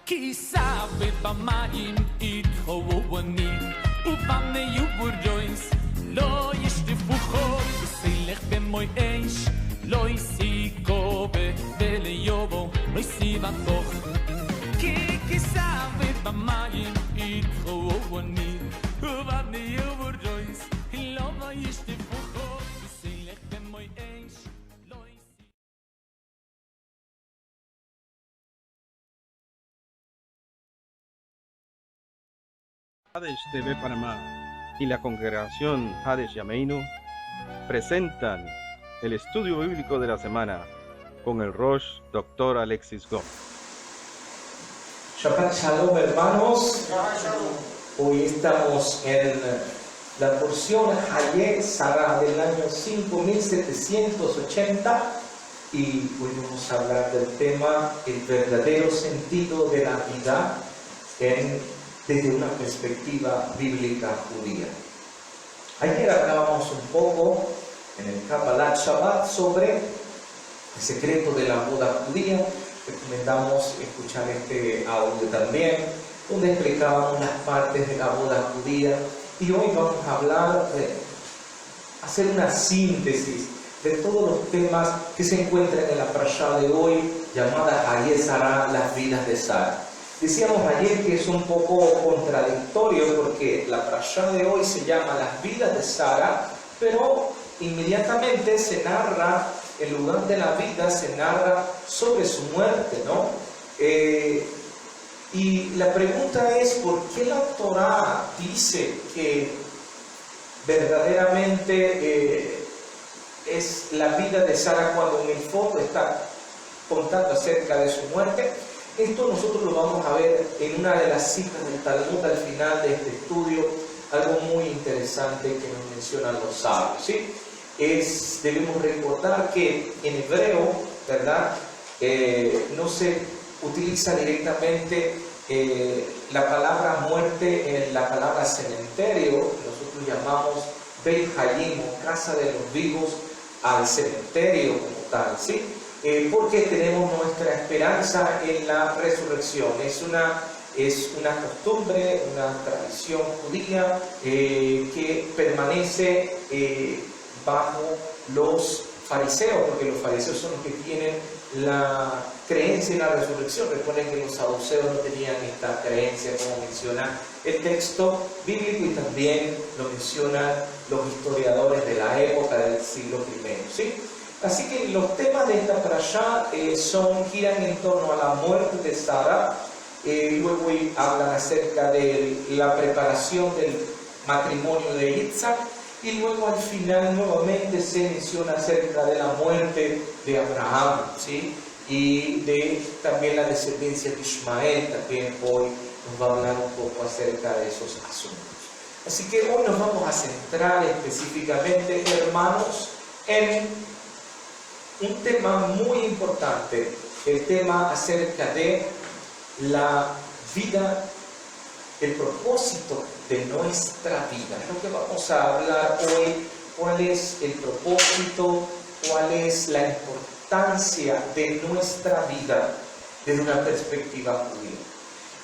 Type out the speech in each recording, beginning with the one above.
כי סאבט במים יתחוו אני ובמנה יובורדויס לא ישטפו חול וסילך במוי אש לא יסיקו וליובו לא יסיבה כוח כי סאבט במים יתחוו אני ובמנה יובורדויס לא ישטפו חול וסילך במוי אש Hades TV Panamá y la congregación Hades Yameinu presentan el estudio bíblico de la semana con el Rosh Dr. Alexis Gómez. Shabbat Shalom, hermanos. Hoy estamos en la porción Hayé Sarah del año 5780 y hoy vamos a hablar del tema el verdadero sentido de la vida desde una perspectiva bíblica judía. Ayer hablábamos un poco en el Kabbalat Shabbat sobre el secreto de la boda judía. Recomendamos escuchar este audio también, donde explicábamos unas partes de la boda judía. Y hoy vamos a hablar hacer una síntesis de todos los temas que se encuentran en la parashá de hoy, llamada Hayé Sarah, las vidas de Sara. Decíamos ayer que es un poco contradictorio porque la parashá de hoy se llama las vidas de Sara, pero inmediatamente se narra, en lugar de la vida, se narra sobre su muerte, ¿no? Y la pregunta es, ¿por qué la Torá dice que verdaderamente es la vida de Sara cuando en el fondo está contando acerca de su muerte? Esto nosotros lo vamos a ver en una de las citas del Talmud al final de este estudio, algo muy interesante que nos mencionan los sabios, ¿sí? Debemos recordar que en hebreo, ¿verdad? No se utiliza directamente la palabra muerte en la palabra cementerio. Nosotros llamamos Beit Hayim, o casa de los vivos, al cementerio como tal, ¿sí? Porque tenemos nuestra esperanza en la resurrección. Es una costumbre, una tradición judía que permanece bajo los fariseos, porque los fariseos son los que tienen la creencia en la resurrección. Recuerden que los saduceos no tenían esta creencia, como menciona el texto bíblico, y también lo mencionan los historiadores de la época del siglo I, ¿sí? Así que los temas de esta parashá giran en torno a la muerte de Sara. Luego hablan acerca de la preparación del matrimonio de Isaac, y luego al final nuevamente se menciona acerca de la muerte de Abraham, ¿sí? Y de también la descendencia de Ismael. También hoy nos va a hablar un poco acerca de esos asuntos. Así que hoy nos vamos a centrar específicamente, hermanos, en un tema muy importante, el tema acerca de la vida, el propósito de nuestra vida. Es lo que vamos a hablar hoy. ¿Cuál es el propósito? ¿Cuál es la importancia de nuestra vida desde una perspectiva judía?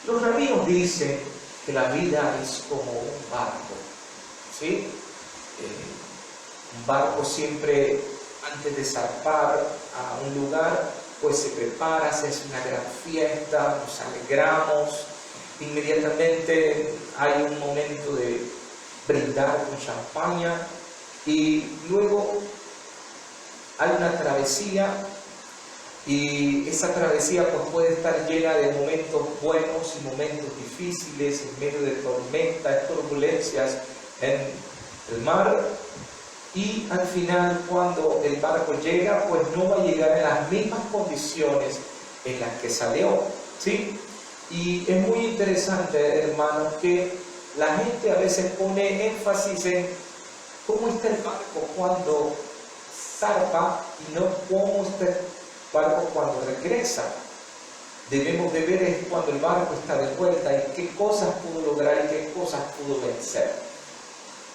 Los rabinos dicen que la vida es como un barco, ¿sí? Un barco siempre, antes de zarpar a un lugar, pues se prepara, se hace una gran fiesta, nos alegramos, inmediatamente hay un momento de brindar con champaña, y luego hay una travesía, y esa travesía pues puede estar llena de momentos buenos y momentos difíciles, en medio de tormentas, turbulencias en el mar. Y al final, cuando el barco llega, pues no va a llegar en las mismas condiciones en las que salió, ¿sí? Y es muy interesante, hermanos, que la gente a veces pone énfasis en cómo está el barco cuando zarpa y no cómo está el barco cuando regresa. Debemos de ver es cuando el barco está de vuelta y qué cosas pudo lograr y qué cosas pudo vencer.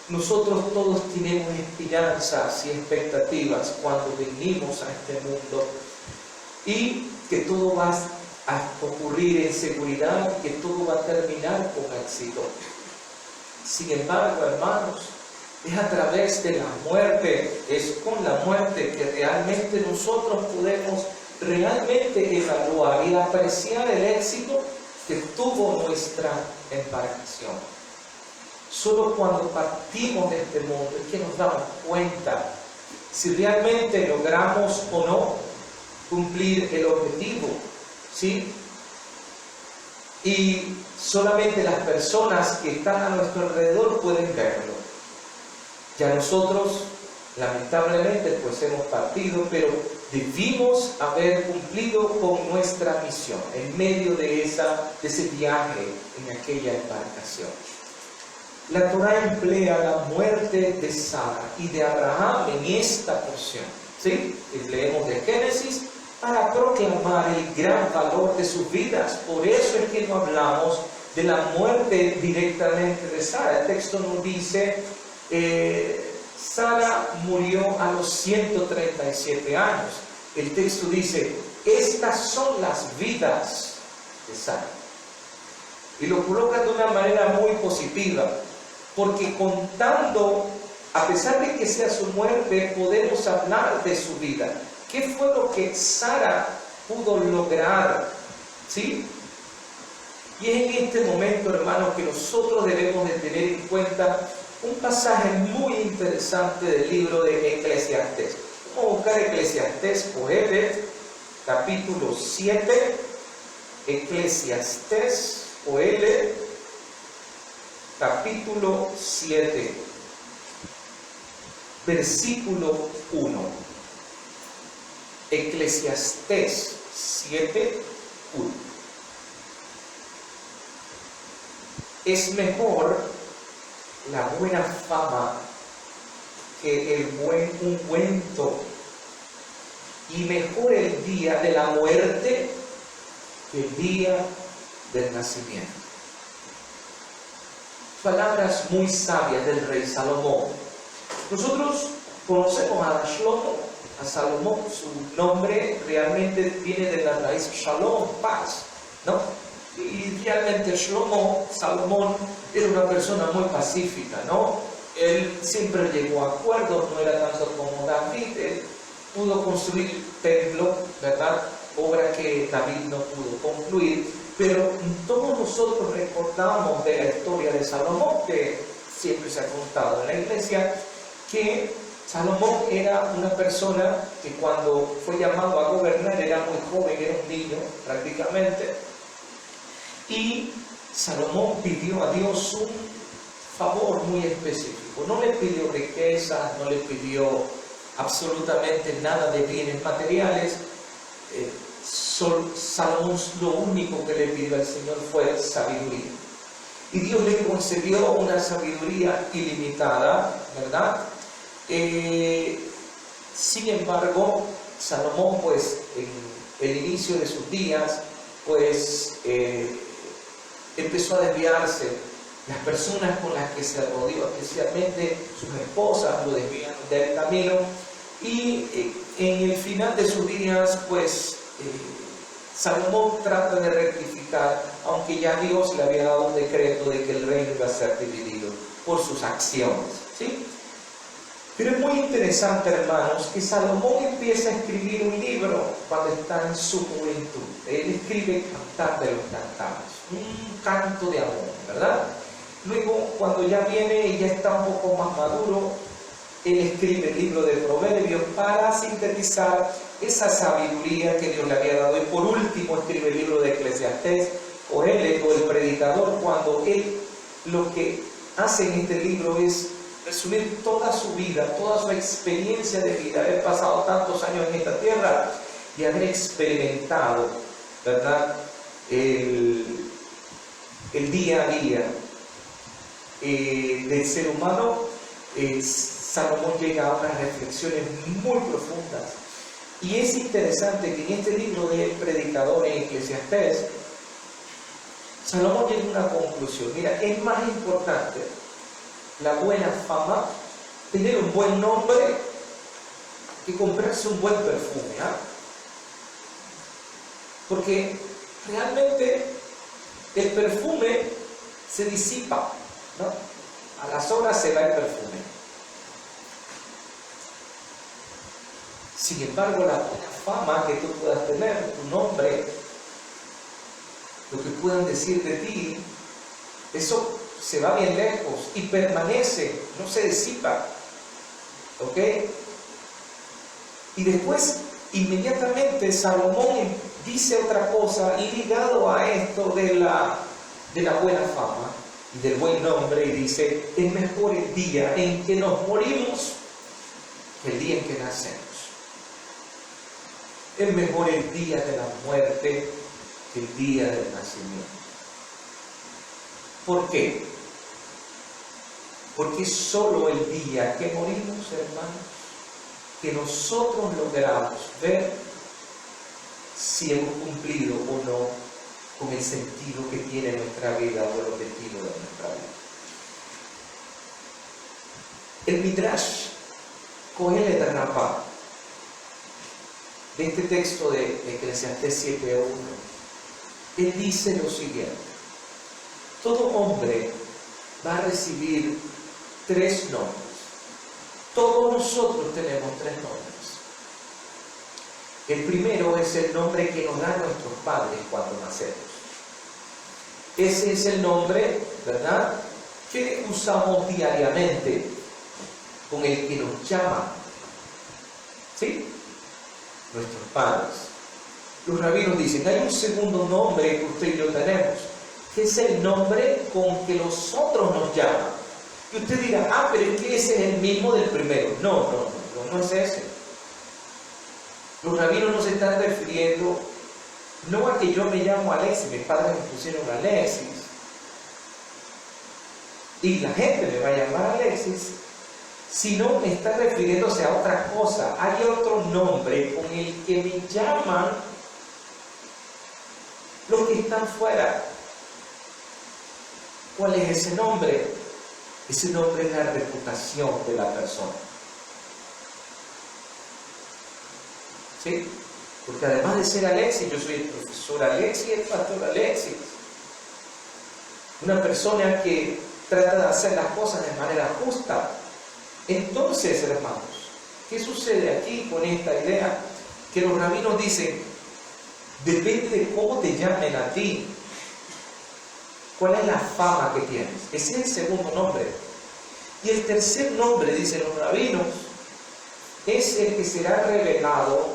Nosotros todos tenemos esperanzas y expectativas cuando venimos a este mundo, y que todo va a ocurrir en seguridad y que todo va a terminar con éxito. Sin embargo, hermanos, es a través de la muerte, es con la muerte que realmente nosotros podemos realmente evaluar y apreciar el éxito que tuvo nuestra embarcación. Solo cuando partimos de este mundo es que nos damos cuenta si realmente logramos o no cumplir el objetivo, ¿sí? Y solamente las personas que están a nuestro alrededor pueden verlo. Ya nosotros, lamentablemente, pues hemos partido, pero debimos haber cumplido con nuestra misión en medio de ese viaje en aquella embarcación. La Torá emplea la muerte de Sara y de Abraham en esta porción, ¿sí? Leemos de Génesis para proclamar el gran valor de sus vidas. Por eso es que no hablamos de la muerte directamente de Sara. El texto nos dice, Sara murió a los 137 años. El texto dice, estas son las vidas de Sara. Y lo coloca de una manera muy positiva, porque contando, a pesar de que sea su muerte, podemos hablar de su vida. ¿Qué fue lo que Sara pudo lograr? ¿Sí? Y es en este momento, hermanos, que nosotros debemos de tener en cuenta un pasaje muy interesante del libro de Eclesiastés. Vamos a buscar Eclesiastés, Coelet, capítulo 7, Eclesiastés, Coelet, capítulo 7, versículo 1. Eclesiastés 7, 1. Es mejor la buena fama que el buen ungüento, y mejor el día de la muerte que el día del nacimiento. Palabras muy sabias del rey Salomón. Nosotros conocemos a Shlomo, a Salomón. Su nombre realmente viene de la raíz Shalom, paz, ¿no? Y realmente Salomón era una persona muy pacífica, ¿no? Él siempre llegó a acuerdos, no era tanto como David. Él pudo construir templo, ¿verdad? Obra que David no pudo concluir. Pero todos nosotros recordamos de la historia de Salomón, que siempre se ha contado en la iglesia, que Salomón era una persona que cuando fue llamado a gobernar era muy joven, era un niño prácticamente. Y Salomón pidió a Dios un favor muy específico. No le pidió riquezas, no le pidió absolutamente nada de bienes materiales. Salomón lo único que le pidió al Señor fue sabiduría. Y Dios le concedió una sabiduría ilimitada, ¿verdad? Sin embargo, Salomón, pues, en el inicio de sus días, pues, empezó a desviarse. Las personas con las que se rodeó, especialmente sus esposas, lo desviaron del camino. Y en el final de sus días, pues, Salomón trata de rectificar, aunque ya Dios le había dado un decreto de que el reino iba a ser dividido por sus acciones, ¿sí? Pero es muy interesante, hermanos, que Salomón empieza a escribir un libro cuando está en su juventud. Él escribe Cantar de los Cantares, un canto de amor, ¿verdad? Luego, cuando ya viene y ya está un poco más maduro, él escribe el libro de Proverbios para sintetizar esa sabiduría que Dios le había dado. Y por último escribe el libro de Eclesiastés, o el predicador, cuando él lo que hace en este libro es resumir toda su vida, toda su experiencia de vida, haber pasado tantos años en esta tierra y haber experimentado, ¿verdad?, el día a día del ser humano. Salomón llega a unas reflexiones muy profundas. Y es interesante que en este libro del predicador en Eclesiastés, Salomón llega a una conclusión. Mira, es más importante la buena fama, tener un buen nombre, que comprarse un buen perfume, ¿ah? Porque realmente el perfume se disipa, ¿no? A las horas se va el perfume. Sin embargo, la buena fama que tú puedas tener, tu nombre, lo que puedan decir de ti, eso se va bien lejos y permanece, no se disipa. ¿Ok? Y después, inmediatamente, Salomón dice otra cosa y ligado a esto de la buena fama y del buen nombre, y dice: es mejor el día en que nos morimos que el día en que nacemos. Es mejor el día de la muerte que el día del nacimiento. ¿Por qué? Porque es solo el día que morimos, hermanos, que nosotros logramos ver si hemos cumplido o no con el sentido que tiene nuestra vida o el objetivo de nuestra vida. El Midrash Kohelet Rabbah, de este texto de Eclesiastés 7:1, él dice lo siguiente: todo hombre va a recibir 3 nombres. Todos nosotros tenemos 3 nombres. El primero es el nombre que nos dan nuestros padres cuando nacemos. Ese es el nombre, ¿verdad?, que usamos diariamente, con el que nos llaman, ¿sí?, nuestros padres. Los rabinos dicen: hay un segundo nombre que usted y yo tenemos, que es el nombre con que los otros nos llaman. Y usted dirá: pero es que ese es el mismo del primero. No es ese. Los rabinos no se están refiriendo no a que yo me llamo Alexis, mis padres me pusieron Alexis y la gente me va a llamar Alexis, sino me está refiriéndose a otra cosa. Hay otro nombre con el que me llaman los que están fuera. ¿Cuál es ese nombre? Ese nombre es la reputación de la persona. ¿Sí? Porque además de ser Alexis, yo soy el profesor Alexis y el pastor Alexis. Una persona que trata de hacer las cosas de manera justa. Entonces, hermanos, ¿qué sucede aquí con esta idea? Que los rabinos dicen: depende de cómo te llamen a ti, cuál es la fama que tienes. Ese es el segundo nombre. Y el tercer nombre, dicen los rabinos, es el que será revelado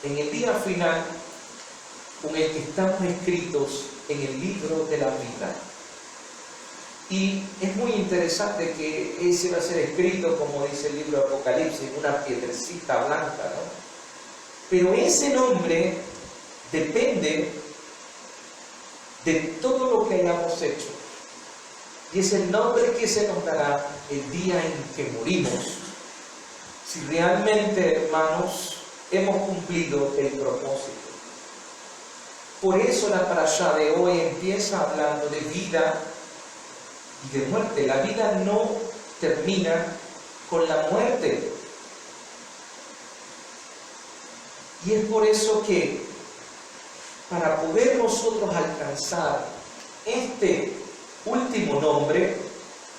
en el día final, con el que estamos escritos en el libro de la vida. Y es muy interesante que ese va a ser escrito, como dice el libro de Apocalipsis, en una piedrecita blanca, ¿no? Pero ese nombre depende de todo lo que hayamos hecho. Y es el nombre que se nos dará el día en que morimos, si realmente, hermanos, hemos cumplido el propósito. Por eso la parashá de hoy empieza hablando de vida y de muerte. La vida no termina con la muerte. Y es por eso que para poder nosotros alcanzar este último nombre,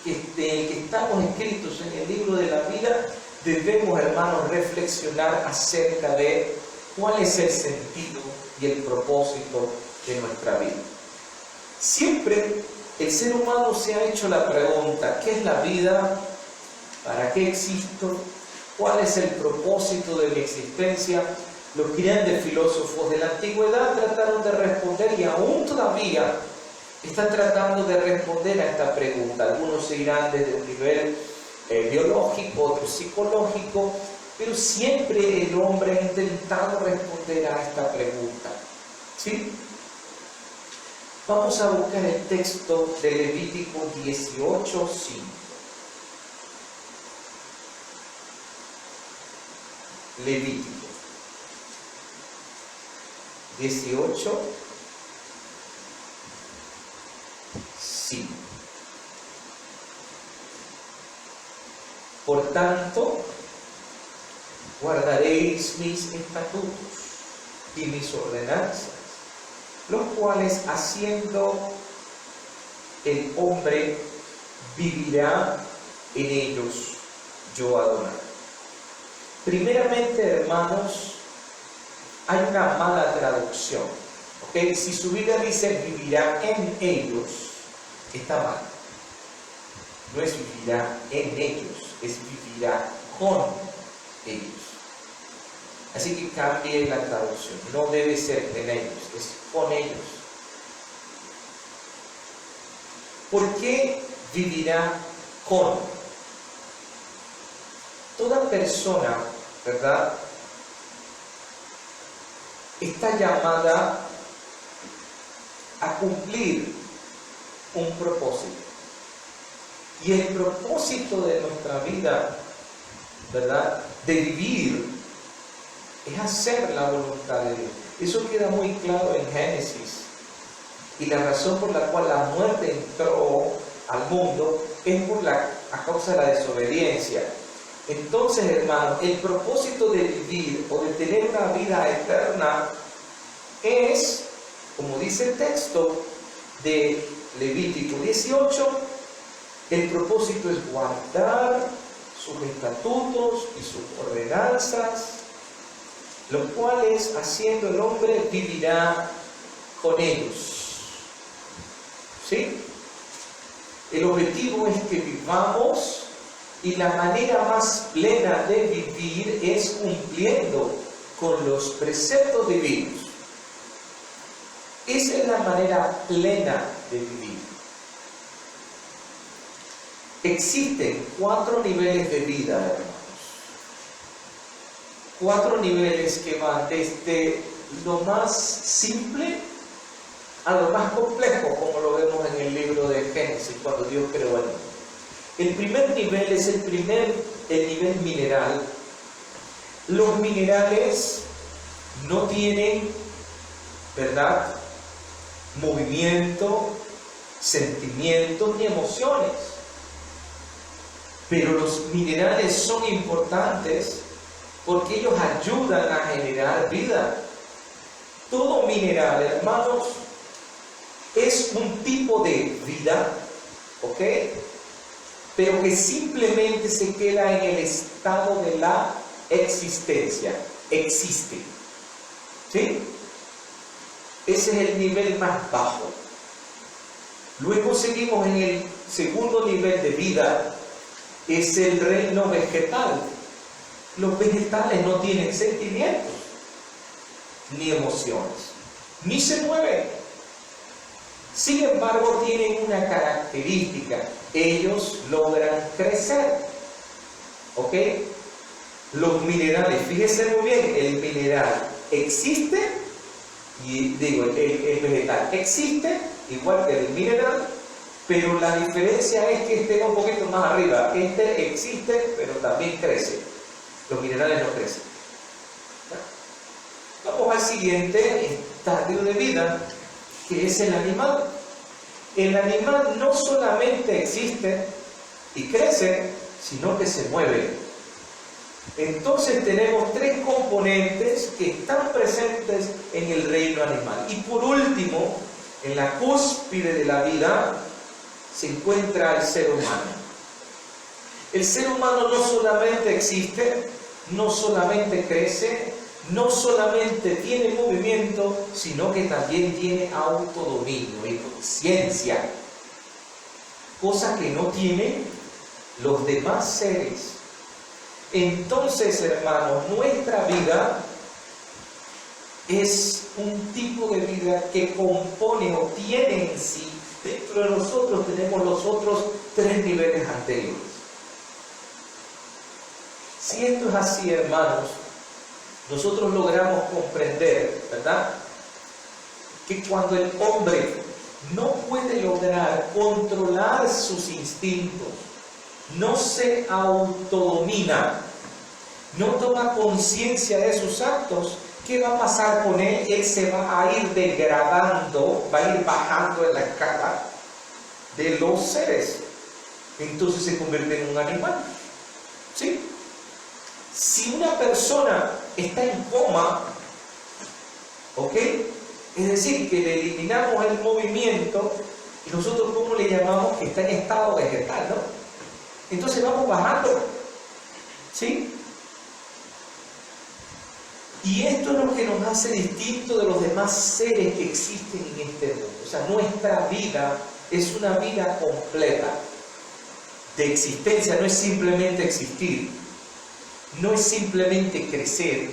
que estamos escritos en el libro de la vida, debemos, hermanos, reflexionar acerca de cuál es el sentido y el propósito de nuestra vida. Siempre el ser humano se ha hecho la pregunta: ¿qué es la vida? ¿Para qué existo? ¿Cuál es el propósito de mi existencia? Los grandes filósofos de la antigüedad trataron de responder, y aún todavía están tratando de responder a esta pregunta. Algunos se irán desde un nivel biológico, otros psicológico, pero siempre el hombre ha intentado responder a esta pregunta. ¿Sí? Vamos a buscar el texto de Levítico 18:5. Levítico 18:5. Por tanto, guardaréis mis estatutos y mis ordenanzas los cuales haciendo el hombre vivirá en ellos, yo Adonai. Primeramente, hermanos, hay una mala traducción. ¿Okay? Si su Biblia dice vivirá en ellos, está mal. No es vivirá en ellos, es vivirá con ellos. Así que cambie la traducción. No debe ser en ellos, es con ellos. ¿Por qué vivirá con? Toda persona, ¿verdad?, está llamada a cumplir un propósito. Y el propósito de nuestra vida, ¿verdad?, de vivir, es hacer la voluntad de Dios. Eso queda muy claro en Génesis. Y la razón por la cual la muerte entró al mundo es a causa de la desobediencia. Entonces, hermanos, el propósito de vivir o de tener una vida eterna es, como dice el texto de Levítico 18, el propósito es guardar sus estatutos y sus ordenanzas, los cuales haciendo el hombre vivirá con ellos. ¿Sí? El objetivo es que vivamos, y la manera más plena de vivir es cumpliendo con los preceptos divinos. Esa es la manera plena de vivir. Existen 4 niveles de vida, hermanos. 4 niveles que van desde lo más simple a lo más complejo, como lo vemos en el libro de Génesis, cuando Dios creó el mundo. El primer nivel es el nivel mineral. Los minerales no tienen, ¿verdad?, movimiento, sentimientos ni emociones. Pero los minerales son importantes porque ellos ayudan a generar vida. Todo mineral, hermanos, es un tipo de vida, ¿ok?, pero que simplemente se queda en el estado de la existencia. Existe. ¿Sí? Ese es el nivel más bajo. Luego seguimos en el segundo nivel de vida, es el reino vegetal. Los vegetales no tienen sentimientos, ni emociones, ni se mueven. Sin embargo, tienen una característica: ellos logran crecer. ¿Ok? Los minerales, fíjense muy bien, el mineral existe, y digo, el vegetal existe, igual que el mineral, pero la diferencia es que este va un poquito más arriba. Este existe, pero también crece. Los minerales no crecen. Vamos al siguiente estadio de vida, que es el animal. El animal no solamente existe y crece, sino que se mueve. Entonces tenemos 3 componentes que están presentes en el reino animal. Y por último, en la cúspide de la vida, se encuentra el ser humano. El ser humano no solamente existe, no solamente crece, no solamente tiene movimiento, sino que también tiene autodominio y conciencia, cosa que no tienen los demás seres. Entonces, hermanos, nuestra vida es un tipo de vida que compone o tiene en sí, dentro de nosotros tenemos los otros 3 niveles anteriores. Si esto es así, hermanos, nosotros logramos comprender, ¿verdad?, que cuando el hombre no puede lograr controlar sus instintos, no se autodomina, no toma conciencia de sus actos, ¿qué va a pasar con él? Él se va a ir degradando, va a ir bajando en la escala de los seres. Entonces se convierte en un animal. ¿Sí? Si una persona está en coma, ¿ok?, Es decir, que le eliminamos el movimiento y nosotros, ¿cómo le llamamos? Que está en estado vegetal, ¿no? Entonces vamos bajando, ¿sí? Y esto es lo que nos hace distintos de los demás seres que existen en este mundo. O sea, nuestra vida es una vida completa de existencia, no es simplemente existir, no es simplemente crecer,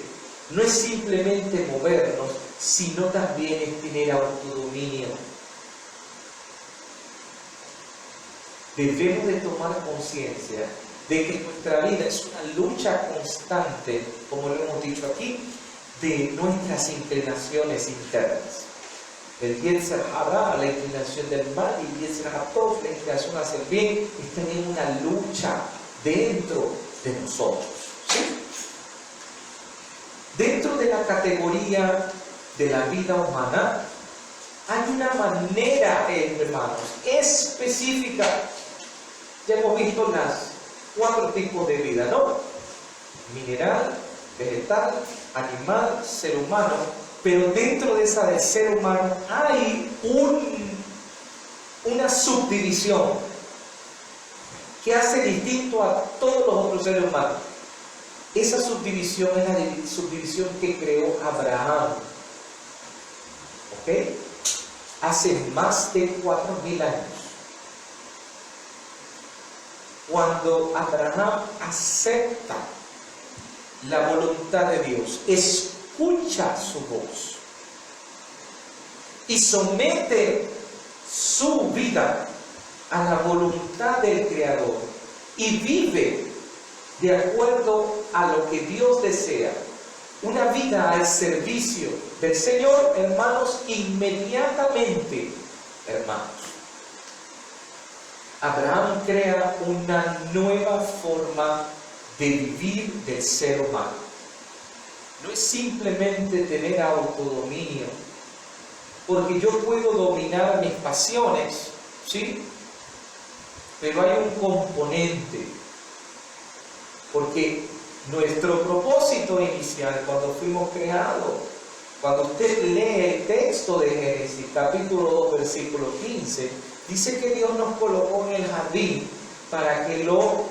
no es simplemente movernos, sino también es tener autodominio. Debemos de tomar conciencia de que nuestra vida es una lucha constante, como lo hemos dicho aquí, de nuestras inclinaciones internas. El Yetzer Hara, la inclinación del mal, y el Yetzer Hatov, la inclinación hacia el bien, están en una lucha dentro de nosotros, ¿sí? Dentro de la categoría de la vida humana, hay una manera, hermanos, específica. Ya hemos visto las 4 tipos de vida, ¿no? Mineral, vegetal, animal, ser humano. Pero dentro de esa del ser humano hay una subdivisión que hace distinto a todos los otros seres humanos. Esa subdivisión es la subdivisión que creó Abraham. ¿Ok? Hace más de 4.000 años. Cuando Abraham acepta la voluntad de Dios, escucha su voz y somete su vida a la voluntad del Creador y vive de acuerdo a lo que Dios desea, una vida al servicio del Señor, hermanos, inmediatamente, hermanos, Abraham crea una nueva forma de vivir del ser humano. No es simplemente tener autodominio, porque yo puedo dominar mis pasiones, ¿sí? Pero hay un componente, porque nuestro propósito inicial cuando fuimos creados, cuando usted lee el texto de Génesis, capítulo 2, versículo 15, dice que Dios nos colocó en el jardín para que lo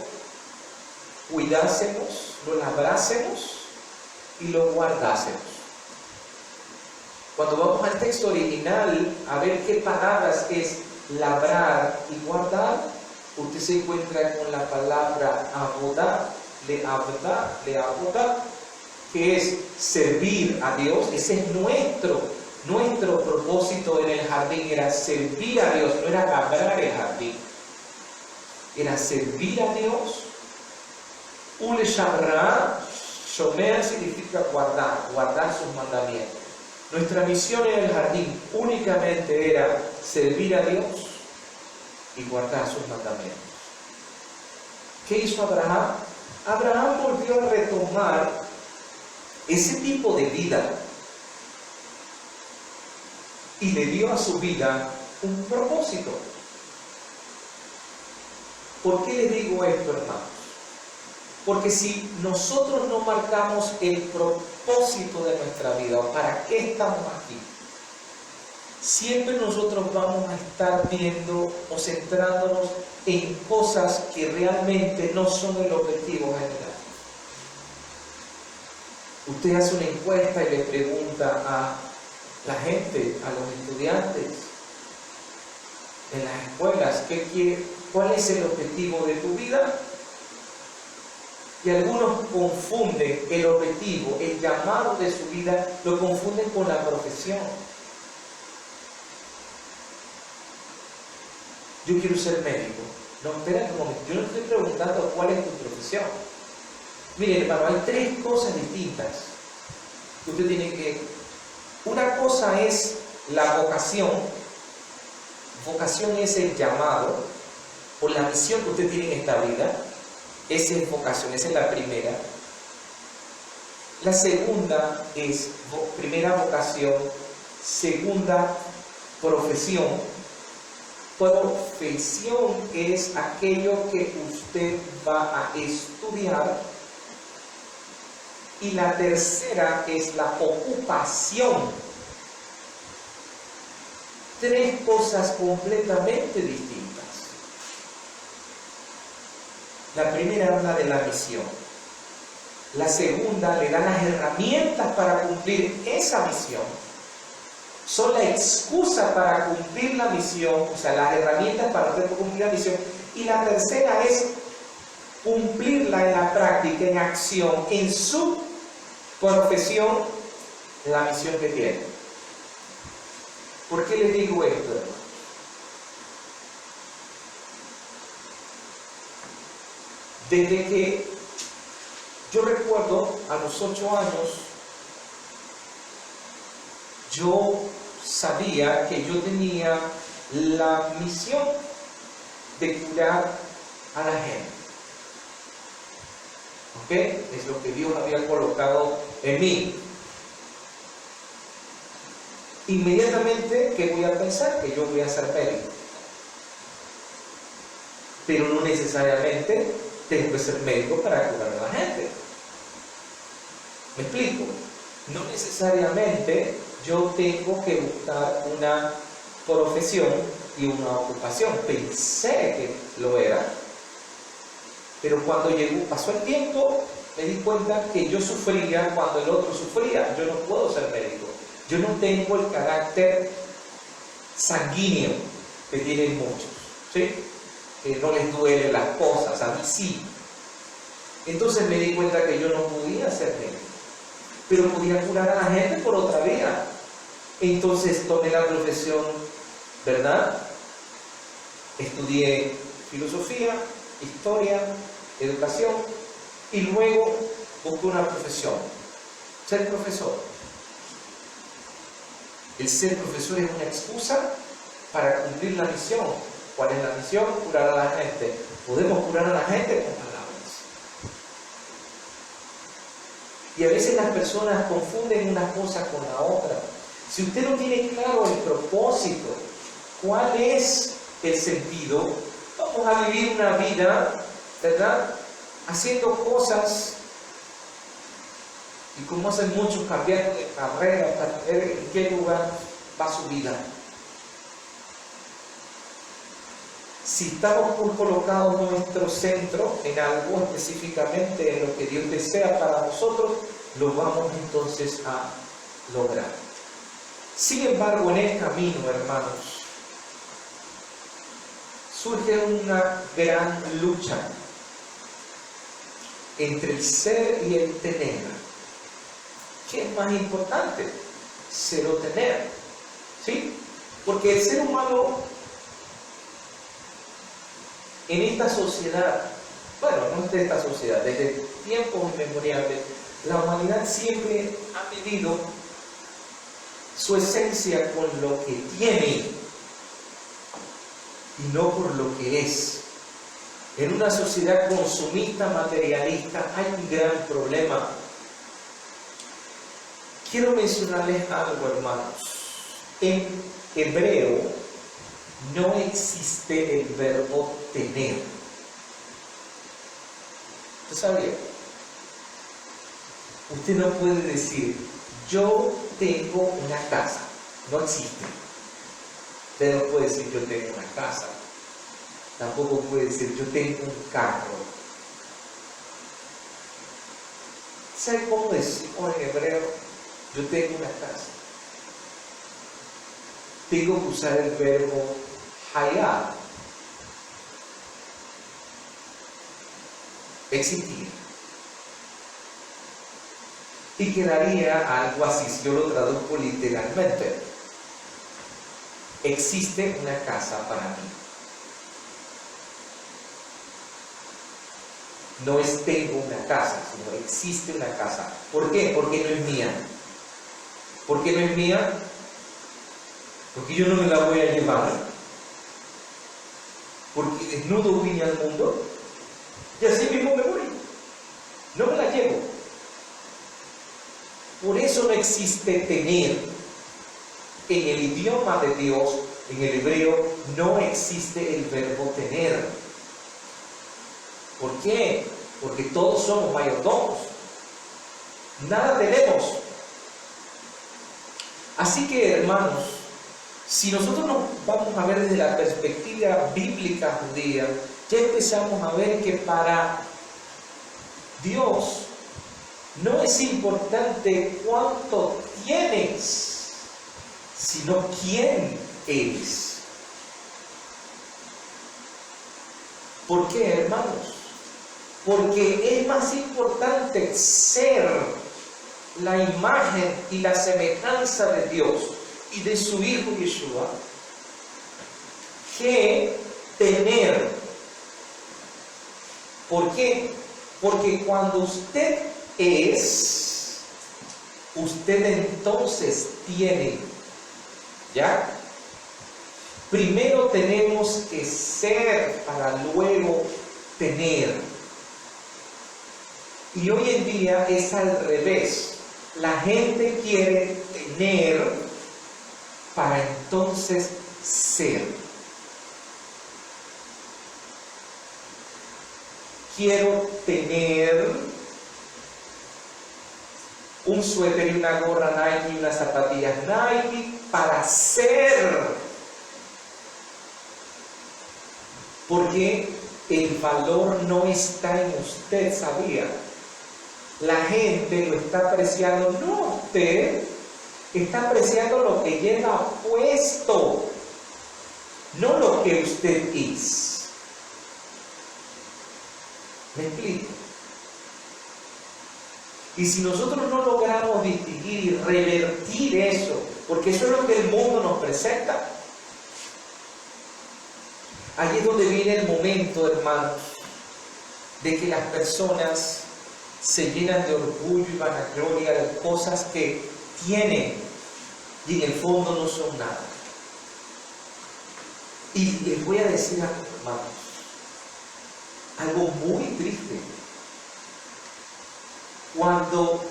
cuidásemos, lo labrásemos y lo guardásemos. Cuando vamos al texto original a ver qué palabras es labrar y guardar, usted se encuentra con la palabra abodá, leabodá, que es servir a Dios. Ese es nuestro propósito en el jardín, era servir a Dios, no era labrar el jardín, era servir a Dios. Ule Shamra, Shomer significa guardar sus mandamientos. Nuestra misión en el jardín únicamente era servir a Dios y guardar sus mandamientos. ¿Qué hizo Abraham? Abraham volvió a retomar ese tipo de vida y le dio a su vida un propósito. ¿Por qué le digo esto, hermanos? Porque si nosotros no marcamos el propósito de nuestra vida, o para qué estamos aquí, siempre nosotros vamos a estar viendo o centrándonos en cosas que realmente no son el objetivo general. Usted hace una encuesta y le pregunta a la gente, a los estudiantes en las escuelas, ¿cuál es el objetivo de tu vida? Y algunos confunden el objetivo, el llamado de su vida, lo confunden con la profesión. Yo quiero ser médico. No, espera un momento, yo no estoy preguntando cuál es tu profesión. Miren, hermano, hay 3 cosas distintas que usted tiene que... Una cosa es la vocación. Vocación es el llamado o la misión que usted tiene en esta vida. Esa es vocación, esa es la primera. La segunda es primera vocación, segunda profesión. Profesión es aquello que usted va a estudiar. Y la tercera es la ocupación tres cosas completamente distintas. La primera habla de la misión. La segunda le da las herramientas para cumplir esa misión. Son la excusa para cumplir la misión, o sea, las herramientas para poder cumplir la misión. Y la tercera es cumplirla en la práctica, en acción, en su profesión, la misión que tiene. ¿Por qué les digo esto, hermano? Desde que yo recuerdo a los 8 años, yo sabía que yo tenía la misión de curar a la gente. ¿Ok? Es lo que Dios había colocado en mí. Inmediatamente, ¿qué voy a pensar? Que yo voy a ser médico. Pero no necesariamente tengo que ser médico para curar a la gente. ¿Me explico? No necesariamente yo tengo que buscar una profesión y una ocupación. Pensé que lo era. Pero cuando pasó el tiempo, me di cuenta que yo sufría cuando el otro sufría. Yo no puedo ser médico. Yo no tengo el carácter sanguíneo que tienen muchos, ¿sí? Que no les duelen las cosas, a mí sí. Entonces me di cuenta que yo no podía ser médico, pero podía curar a la gente por otra vía. Entonces tomé la profesión, ¿verdad? Estudié filosofía, historia, educación, y luego busqué una profesión, ser profesor. El ser profesor es una excusa para cumplir la misión. ¿Cuál es la misión? Curar a la gente. Podemos curar a la gente con palabras. Y a veces las personas confunden una cosa con la otra. Si usted no tiene claro el propósito, cuál es el sentido, vamos a vivir una vida, ¿verdad?, haciendo cosas, y como hacen muchos, cambiando de carrera para ver en qué lugar va su vida. Si estamos colocados nuestro centro en algo, específicamente en lo que Dios desea para nosotros, lo vamos entonces a lograr. Sin embargo, en el camino, hermanos, surge una gran lucha entre el ser y el tener. ¿Qué es más importante? Ser o tener. ¿Sí? Porque el ser humano en esta sociedad, bueno, no es de esta sociedad, desde tiempos inmemoriales, la humanidad siempre ha medido su esencia con lo que tiene y no por lo que es. En una sociedad consumista, materialista, hay un gran problema. Quiero mencionarles algo, hermanos. En hebreo no existe el verbo tener. ¿Usted sabía? Usted no puede decir, yo tengo una casa. No existe. Usted no puede decir, yo tengo una casa. Tampoco puede decir, yo tengo un carro. ¿Sabe cómo decimos en hebreo? Yo tengo una casa. Tengo que usar el verbo hayá. Existir. Y quedaría algo así, si yo lo traduzco literalmente. Existe una casa para mí. No es tengo una casa, sino existe una casa. ¿Por qué? Porque no es mía. ¿Por qué no es mía? Porque yo no me la voy a llevar. Porque desnudo vine al mundo y así mismo me voy. No me la llevo. Por eso no existe tener. En el idioma de Dios, en el hebreo, no existe el verbo tener. ¿Por qué? Porque todos somos mayordomos. Nada tenemos. Así que, hermanos, Si nosotros nos vamos a ver desde la perspectiva bíblica judía, ya empezamos a ver que para Dios no es importante cuánto tienes, sino quién eres. ¿Por qué, hermanos? Porque es más importante ser la imagen y la semejanza de Dios y de su Hijo Yeshua que tener. ¿Por qué? Porque cuando usted es, usted entonces tiene. ¿Ya? Primero tenemos que ser para luego tener. Y hoy en día es al revés. La gente quiere tener para entonces ser. Quiero tener un suéter y una gorra Nike y unas zapatillas Nike para ser. Porque el valor no está en usted, ¿sabía? La gente lo está apreciando, no usted, está apreciando lo que lleva puesto, no lo que usted es. ¿Me explico? Y si nosotros no logramos distinguir y revertir eso, porque eso es lo que el mundo nos presenta, allí es donde viene el momento, hermanos, de que las personas se llenan de orgullo y vanagloria de cosas que tienen y en el fondo no son nada. Y les voy a decir algo, hermanos, algo muy triste. Cuando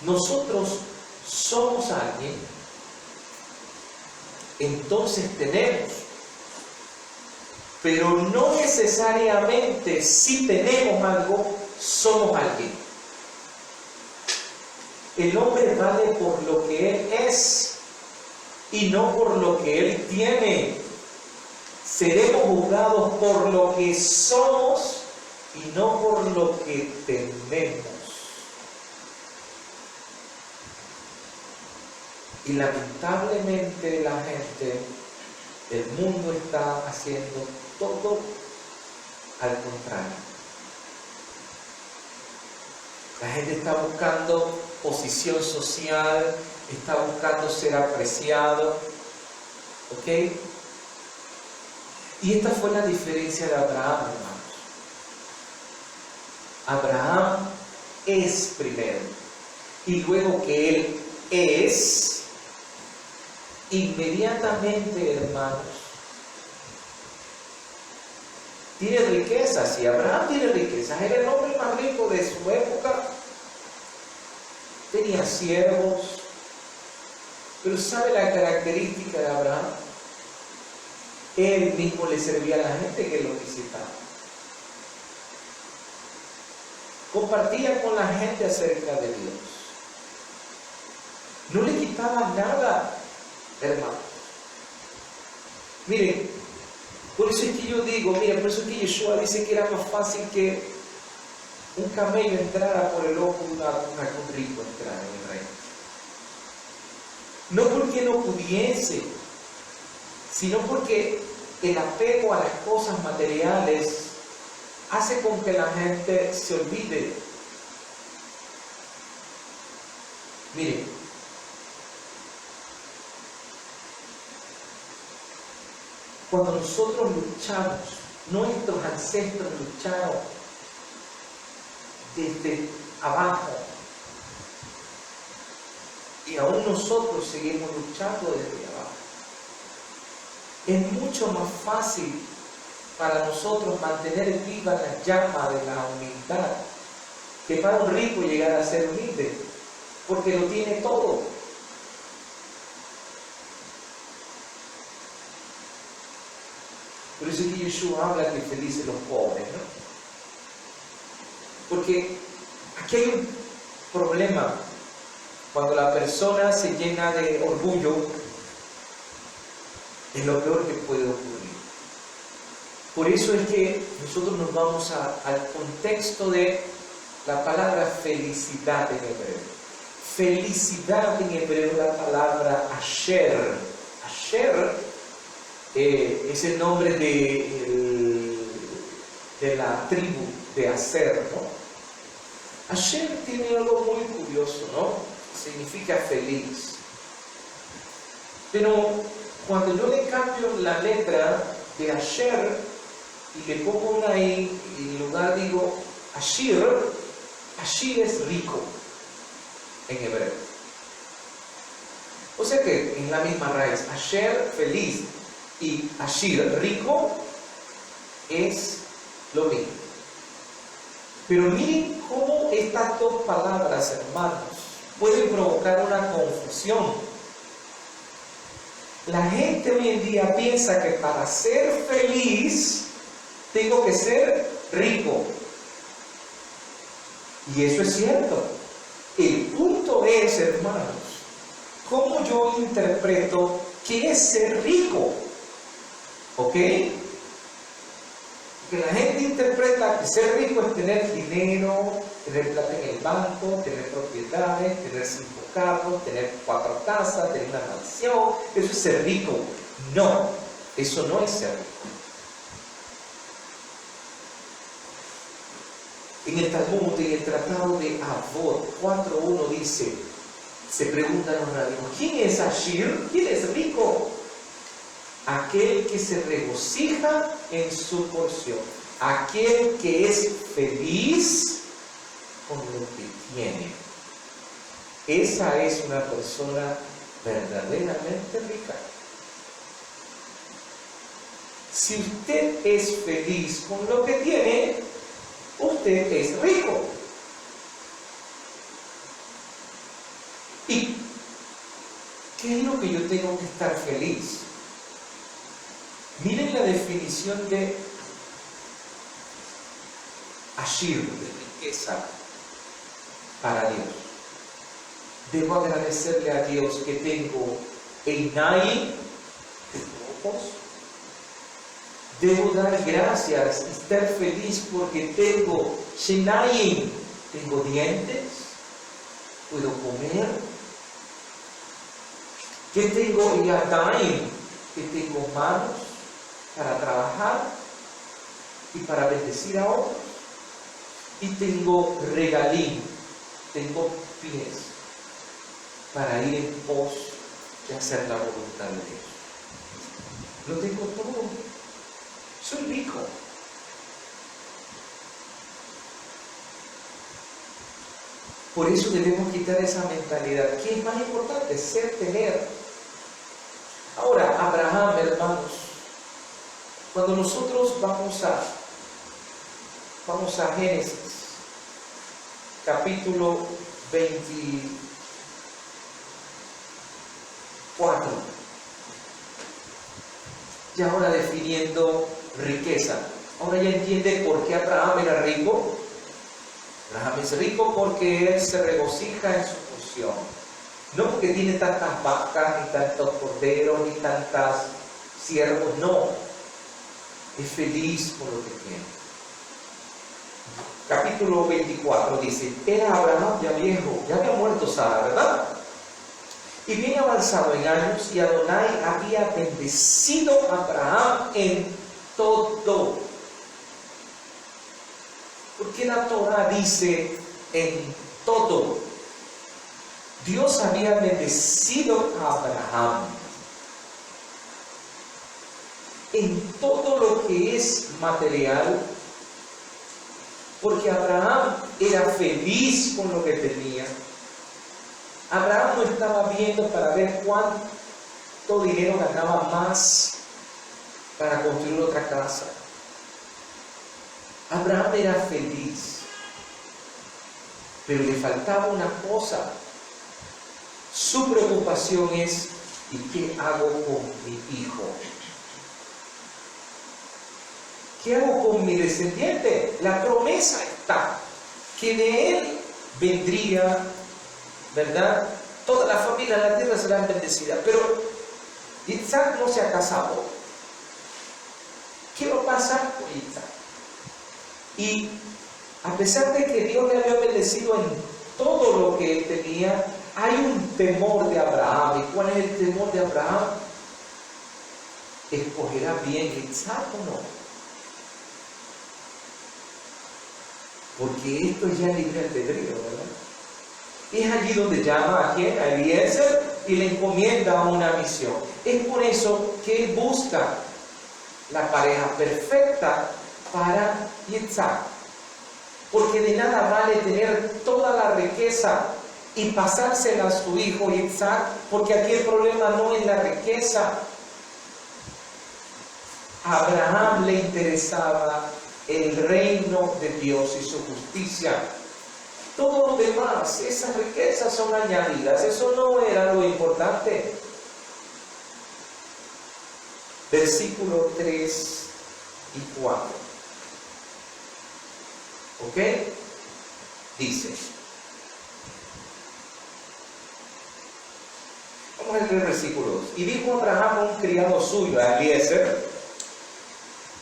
nosotros somos alguien, entonces tenemos, pero no necesariamente si tenemos algo, somos alguien. El hombre vale por lo que él es y no por lo que él tiene. Seremos juzgados por lo que somos y no por lo que tenemos. Y lamentablemente la gente, el mundo está haciendo todo al contrario. La gente está buscando posición social, está buscando ser apreciado, ¿ok? Y esta fue la diferencia de Abraham, hermanos. Abraham es primero, y luego que él es, inmediatamente, hermanos, tiene riquezas. Y Abraham tiene riquezas, era el hombre más rico de su época, tenía siervos, pero ¿sabe la característica de Abraham? Él mismo le servía a la gente que lo visitaba. Compartía con la gente acerca de Dios. No le quitaba nada, hermanos. Miren, por eso es que yo digo, miren, por eso es que Yeshua dice que era más fácil que un camello entrara por el ojo de un rico entrara en el reino. No porque no pudiese, sino porque el apego a las cosas materiales hace con que la gente se olvide. Miren, cuando nosotros luchamos, nuestros ancestros lucharon desde abajo y aún nosotros seguimos luchando desde abajo. Es mucho más fácil para nosotros mantener viva la llama de la humildad que para un rico llegar a ser humilde, porque lo tiene todo. Por eso es que Yeshua habla que felices los pobres, ¿no? Porque aquí hay un problema. Cuando la persona se llena de orgullo, es lo peor que puede ocurrir. Por eso es que nosotros nos vamos al contexto de la palabra felicidad en hebreo. Felicidad en hebreo es la palabra asher. Asher es el nombre de la tribu de Aser, ¿no? Asher tiene algo muy curioso, ¿no? Significa feliz. Pero cuando yo le cambio la letra de Asher y le pongo una I y en lugar digo Ashir, Ashir es rico en hebreo. O sea que en la misma raíz, Asher, feliz, y Ashir, rico, es lo mismo. Pero miren cómo estas dos palabras, hermanos, pueden provocar una confusión. La gente hoy en día piensa que para ser feliz tengo que ser rico. Y eso es cierto. El punto es, hermanos, cómo yo interpreto qué es ser rico. ¿Ok? Que la gente interpreta que ser rico es tener dinero, tener plata en el banco, tener propiedades, tener 5 carros, tener 4 casas, tener una mansión. Eso es ser rico. No, eso no es ser rico. En el Talmud, en el Tratado de Avot 4.1 dice, se preguntan los rabinos, ¿quién es Ashir? ¿Quién es rico? Aquel que se regocija en su porción, aquel que es feliz con lo que tiene. Esa es una persona verdaderamente rica. Si usted es feliz con lo que tiene, usted es rico. ¿Y qué es lo que yo tengo que estar feliz? Miren la definición de Ashir, de riqueza, para Dios. Debo agradecerle a Dios que tengo Einai, ojos. Debo dar gracias y estar feliz porque tengo Shenayim, tengo dientes, puedo comer. Que tengo Yadayim, que tengo manos para trabajar y para bendecir a otros. Y tengo regalín, tengo pies para ir en pos de hacer la voluntad de Dios. Lo tengo todo. Soy rico. Por eso debemos quitar esa mentalidad. ¿Qué es más importante? Ser, tener. Ahora, Abraham, hermanos, cuando nosotros vamos a Génesis, capítulo 24, ya ahora definiendo riqueza. Ahora ya entiende por qué Abraham era rico. Abraham es rico porque él se regocija en su porción. No porque tiene tantas vacas, ni tantos corderos, ni tantas siervos, no. Es feliz por lo que tiene. Capítulo 24 dice, era Abraham ya viejo, ya había muerto Sara, ¿verdad? Y bien avanzado en años, y Adonai había bendecido a Abraham en todo. Porque la Torah dice en todo. Dios había bendecido a Abraham en todo lo que es material, porque Abraham era feliz con lo que tenía. Abraham no estaba viendo para ver cuánto dinero ganaba más para construir otra casa. Abraham era feliz, pero le faltaba una cosa. Su preocupación es, ¿y qué hago con mi hijo? ¿Qué hago con mi descendiente? La promesa está, que de él vendría, ¿verdad?, toda la familia en la tierra será bendecida. Pero Isaac no se ha casado. ¿Qué va a pasar con Isaac? Y a pesar de que Dios le había bendecido en todo lo que él tenía, hay un temor de Abraham. ¿Y cuál es el temor de Abraham? ¿Escogerá bien Isaac o no? Porque esto ya es libre albedrío, ¿verdad? Y es allí donde llama a quién, a Eliezer, y le encomienda una misión. Es por eso que él busca la pareja perfecta para Isaac. Porque de nada vale tener toda la riqueza y pasársela a su hijo Isaac, porque aquí el problema no es la riqueza. A Abraham le interesaba el reino de Dios y su justicia. Todo lo demás, esas riquezas son añadidas, eso no era lo importante. Versículo 3 y 4. ¿Ok? Dice. Vamos a leer el versículo 2. Y dijo Abraham a un criado suyo, a Eliezer,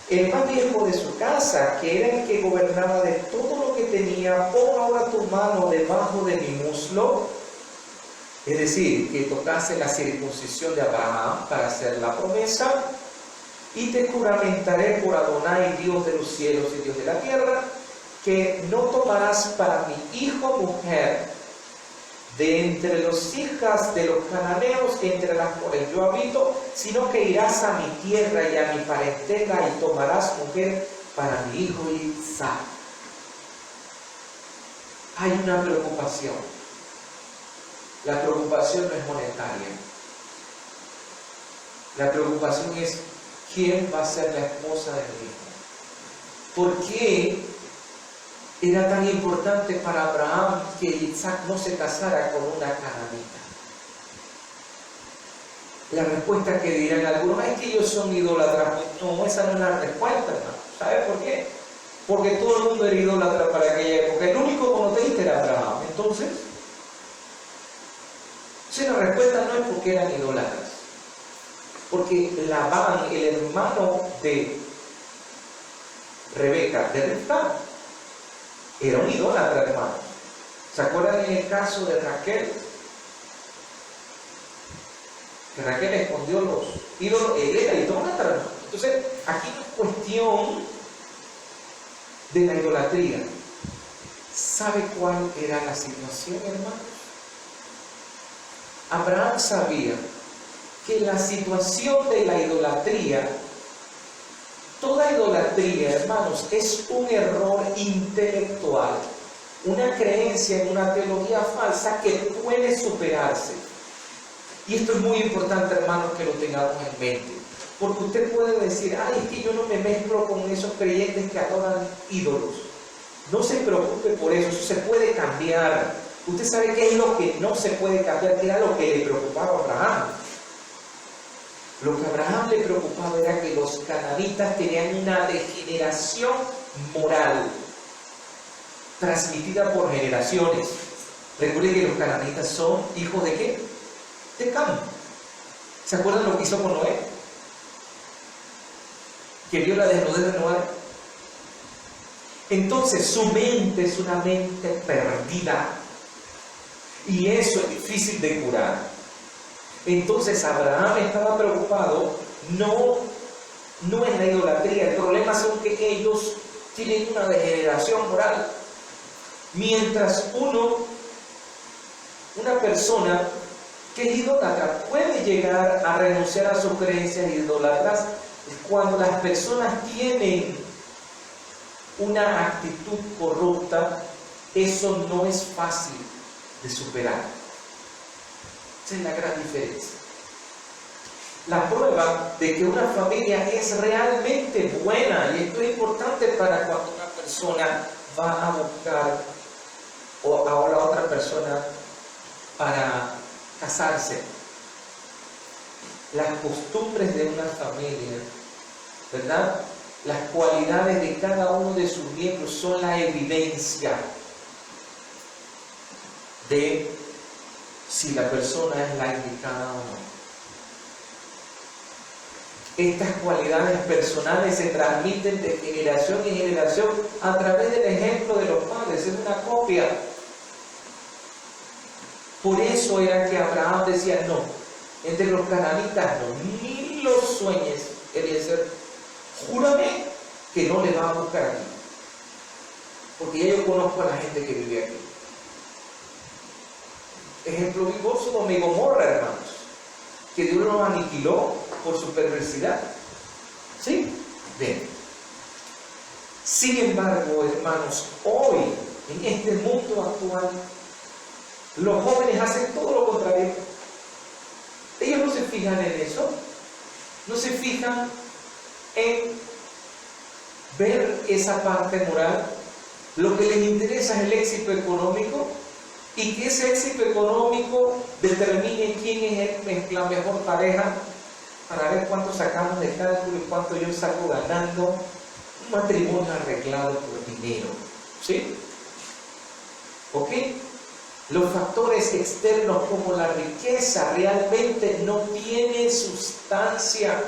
el más viejo de su casa, que era el que gobernaba de todo lo que tenía, pon ahora tu mano debajo de mi muslo. Es decir, que tocase la circuncisión de Abraham para hacer la promesa. Y te juramentaré por Adonai, Dios de los cielos y Dios de la tierra, que no tomarás para mi hijo mujer de entre las hijas de los cananeos, entre las cuales yo habito, sino que irás a mi tierra y a mi parentela y tomarás mujer para mi hijo Isaac. Hay una preocupación. La preocupación no es monetaria. La preocupación es quién va a ser la esposa de mi hijo. ¿Por qué era tan importante para Abraham que Isaac no se casara con una cananita? La respuesta que dirán algunos es que ellos son idólatras. No, esa no es la respuesta, hermano. ¿Sabes por qué? Porque todo el mundo era idólatra para aquella época. El único monoteísta era Abraham. Entonces, la respuesta no es porque eran idólatras. Porque Labán, el hermano de Rebeca, de Rivka, era un idólatra, hermano. ¿Se acuerdan en el caso de Raquel? Que Raquel escondió los ídolos, él era idólatra, hermano. Entonces, aquí no es cuestión de la idolatría. ¿Sabe cuál era la situación, hermano? Abraham sabía que la situación de la idolatría, toda idolatría, hermanos, es un error intelectual, una creencia en una teología falsa que puede superarse. Y esto es muy importante, hermanos, que lo tengamos en mente. Porque usted puede decir, ay, es que yo no me mezclo con esos creyentes que adoran ídolos. No se preocupe por eso, eso se puede cambiar. Usted sabe qué es lo que no se puede cambiar, que era lo que le preocupaba a Abraham. Lo que a Abraham le preocupaba era que los cananitas tenían una degeneración moral transmitida por generaciones. Recuerden que los cananitas son hijos de ¿qué? De Cam. ¿Se acuerdan lo que hizo con Noé? Que vio la desnudez de Noé. Entonces su mente es una mente perdida. Y eso es difícil de curar. Entonces Abraham estaba preocupado, no es la idolatría, el problema son que ellos tienen una degeneración moral. Mientras una persona que es idólatra puede llegar a renunciar a sus creencias idólatras, cuando las personas tienen una actitud corrupta, eso no es fácil de superar. Esa es la gran diferencia. La prueba de que una familia es realmente buena, y esto es importante para cuando una persona va a buscar a la otra persona para casarse. Las costumbres de una familia, ¿verdad? Las cualidades de cada uno de sus miembros son la evidencia de si la persona es la indicada o no. Estas cualidades personales se transmiten de generación en generación a través del ejemplo de los padres, es una copia. Por eso era que Abraham decía, no, entre los cananitas no, ni los sueñes, Eliezer, júrame que no le va a buscar aquí. Porque ya yo conozco a la gente que vive aquí. Ejemplo vivo, Sodoma y Gomorra, hermanos, que Dios los aniquiló por su perversidad. ¿Sí? Bien. Sin embargo, hermanos, hoy, en este mundo actual, los jóvenes hacen todo lo contrario. Ellos no se fijan en eso, no se fijan en ver esa parte moral. Lo que les interesa es el éxito económico y que ese éxito económico determine quién es la mejor pareja para ver cuánto sacamos de cálculo y cuánto yo saco ganando. Un matrimonio arreglado por dinero. ¿Sí? ¿Ok? Los factores externos como la riqueza realmente no tienen sustancia.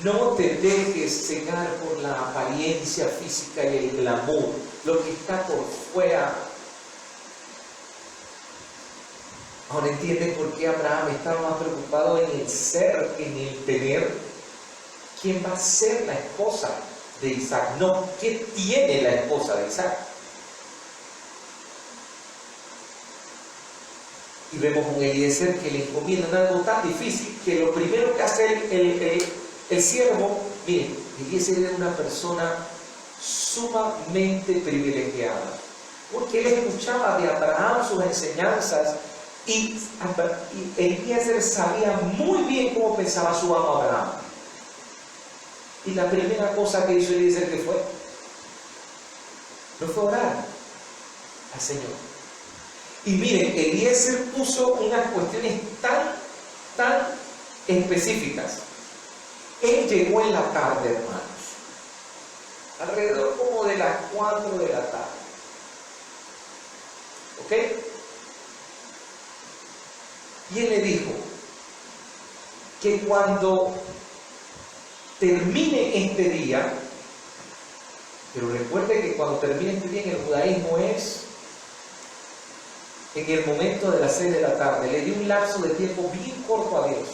No te dejes cegar por la apariencia física y el glamour, lo que está por fuera. Ahora entienden por qué Abraham estaba más preocupado en el ser, en el tener. ¿Quién va a ser la esposa de Isaac? No, ¿qué tiene la esposa de Isaac? Y vemos un Eliezer que le encomiendan algo tan difícil que lo primero que hace el siervo, miren, Eliezer era una persona sumamente privilegiada, porque él escuchaba de Abraham sus enseñanzas y Eliezer sabía muy bien cómo pensaba su amo Abraham. Y la primera cosa que hizo Eliezer, ¿qué fue? No fue orar al Señor. Y miren, Eliezer puso unas cuestiones tan específicas. Él llegó en la tarde, hermanos, alrededor como de las 4 de la tarde. ¿Ok? Y él le dijo que cuando termine este día, pero recuerde que cuando termine este día en el judaísmo es en el momento de las 6 de la tarde, le dio un lapso de tiempo bien corto a Dios.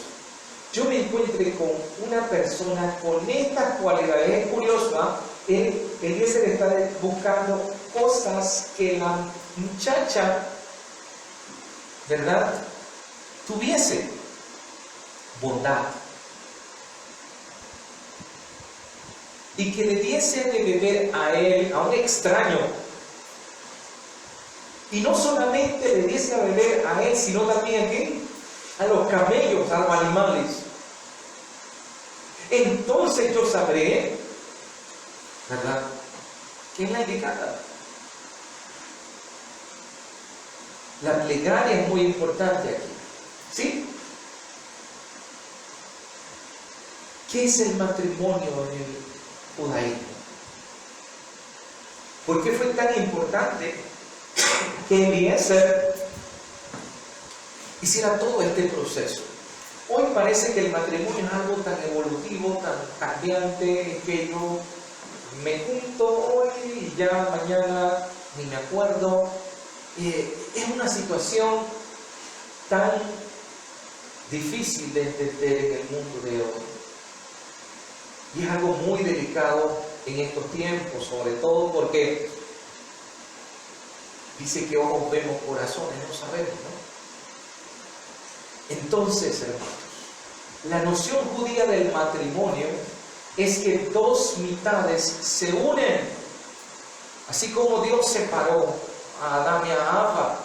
Yo me encuentre con una persona con estas cualidades. Es curioso, ¿eh? Eliezer está buscando cosas que la muchacha, ¿verdad?, tuviese. Bondad. Y que le diese de beber a él, a un extraño. Y no solamente le diese a beber a él, sino también a quién, a los camellos, a los animales. Entonces yo sabré, ¿verdad?, quién es la indicada. La plegaria es muy importante aquí. ¿Sí? ¿Qué es el matrimonio en el judaísmo? ¿Por qué fue tan importante que Eliezer hiciera todo este proceso? Hoy parece que el matrimonio es algo tan evolutivo, tan cambiante, que yo me junto hoy y ya mañana ni me acuerdo. Es una situación tan difícil de entender en el mundo de hoy. Y es algo muy delicado en estos tiempos, sobre todo porque dice que ojos vemos, corazones no sabemos, ¿no? Entonces, hermanos, la noción judía del matrimonio es que dos mitades se unen. Así como Dios separó a Adán y a Eva,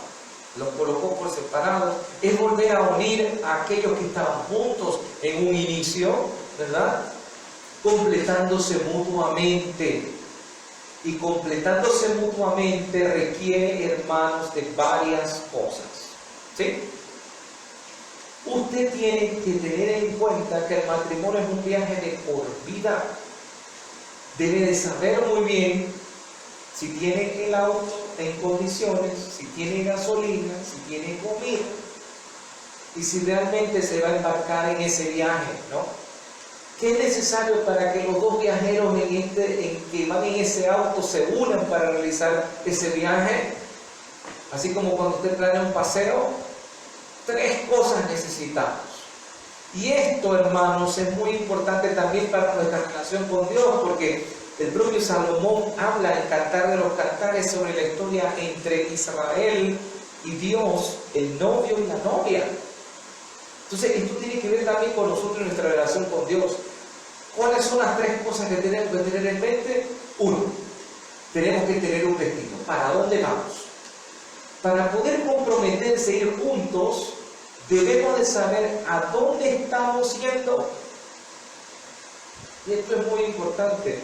los colocó por separados, es volver a unir a aquellos que estaban juntos en un inicio, ¿verdad?, completándose mutuamente. Y completándose mutuamente requiere, hermanos, de varias cosas. ¿Sí? Usted tiene que tener en cuenta que el matrimonio es un viaje de por vida. Debe de saber muy bien si tiene el auto en condiciones, si tiene gasolina, si tiene comida, y si realmente se va a embarcar en ese viaje, ¿no? ¿Qué es necesario para que los dos viajeros que van en ese auto se unan para realizar ese viaje? Así como cuando usted planea un paseo, 3 cosas necesitamos. Y esto, hermanos, es muy importante también para nuestra relación con Dios, porque el propio Salomón habla en Cantar de los Cantares sobre la historia entre Israel y Dios, el novio y la novia. Entonces, esto tiene que ver también con nosotros en nuestra relación con Dios. ¿Cuáles son las 3 cosas que tenemos que tener en mente? 1, tenemos que tener un destino. ¿Para dónde vamos? Para poder comprometerse e ir juntos, debemos de saber a dónde estamos yendo. Y esto es muy importante.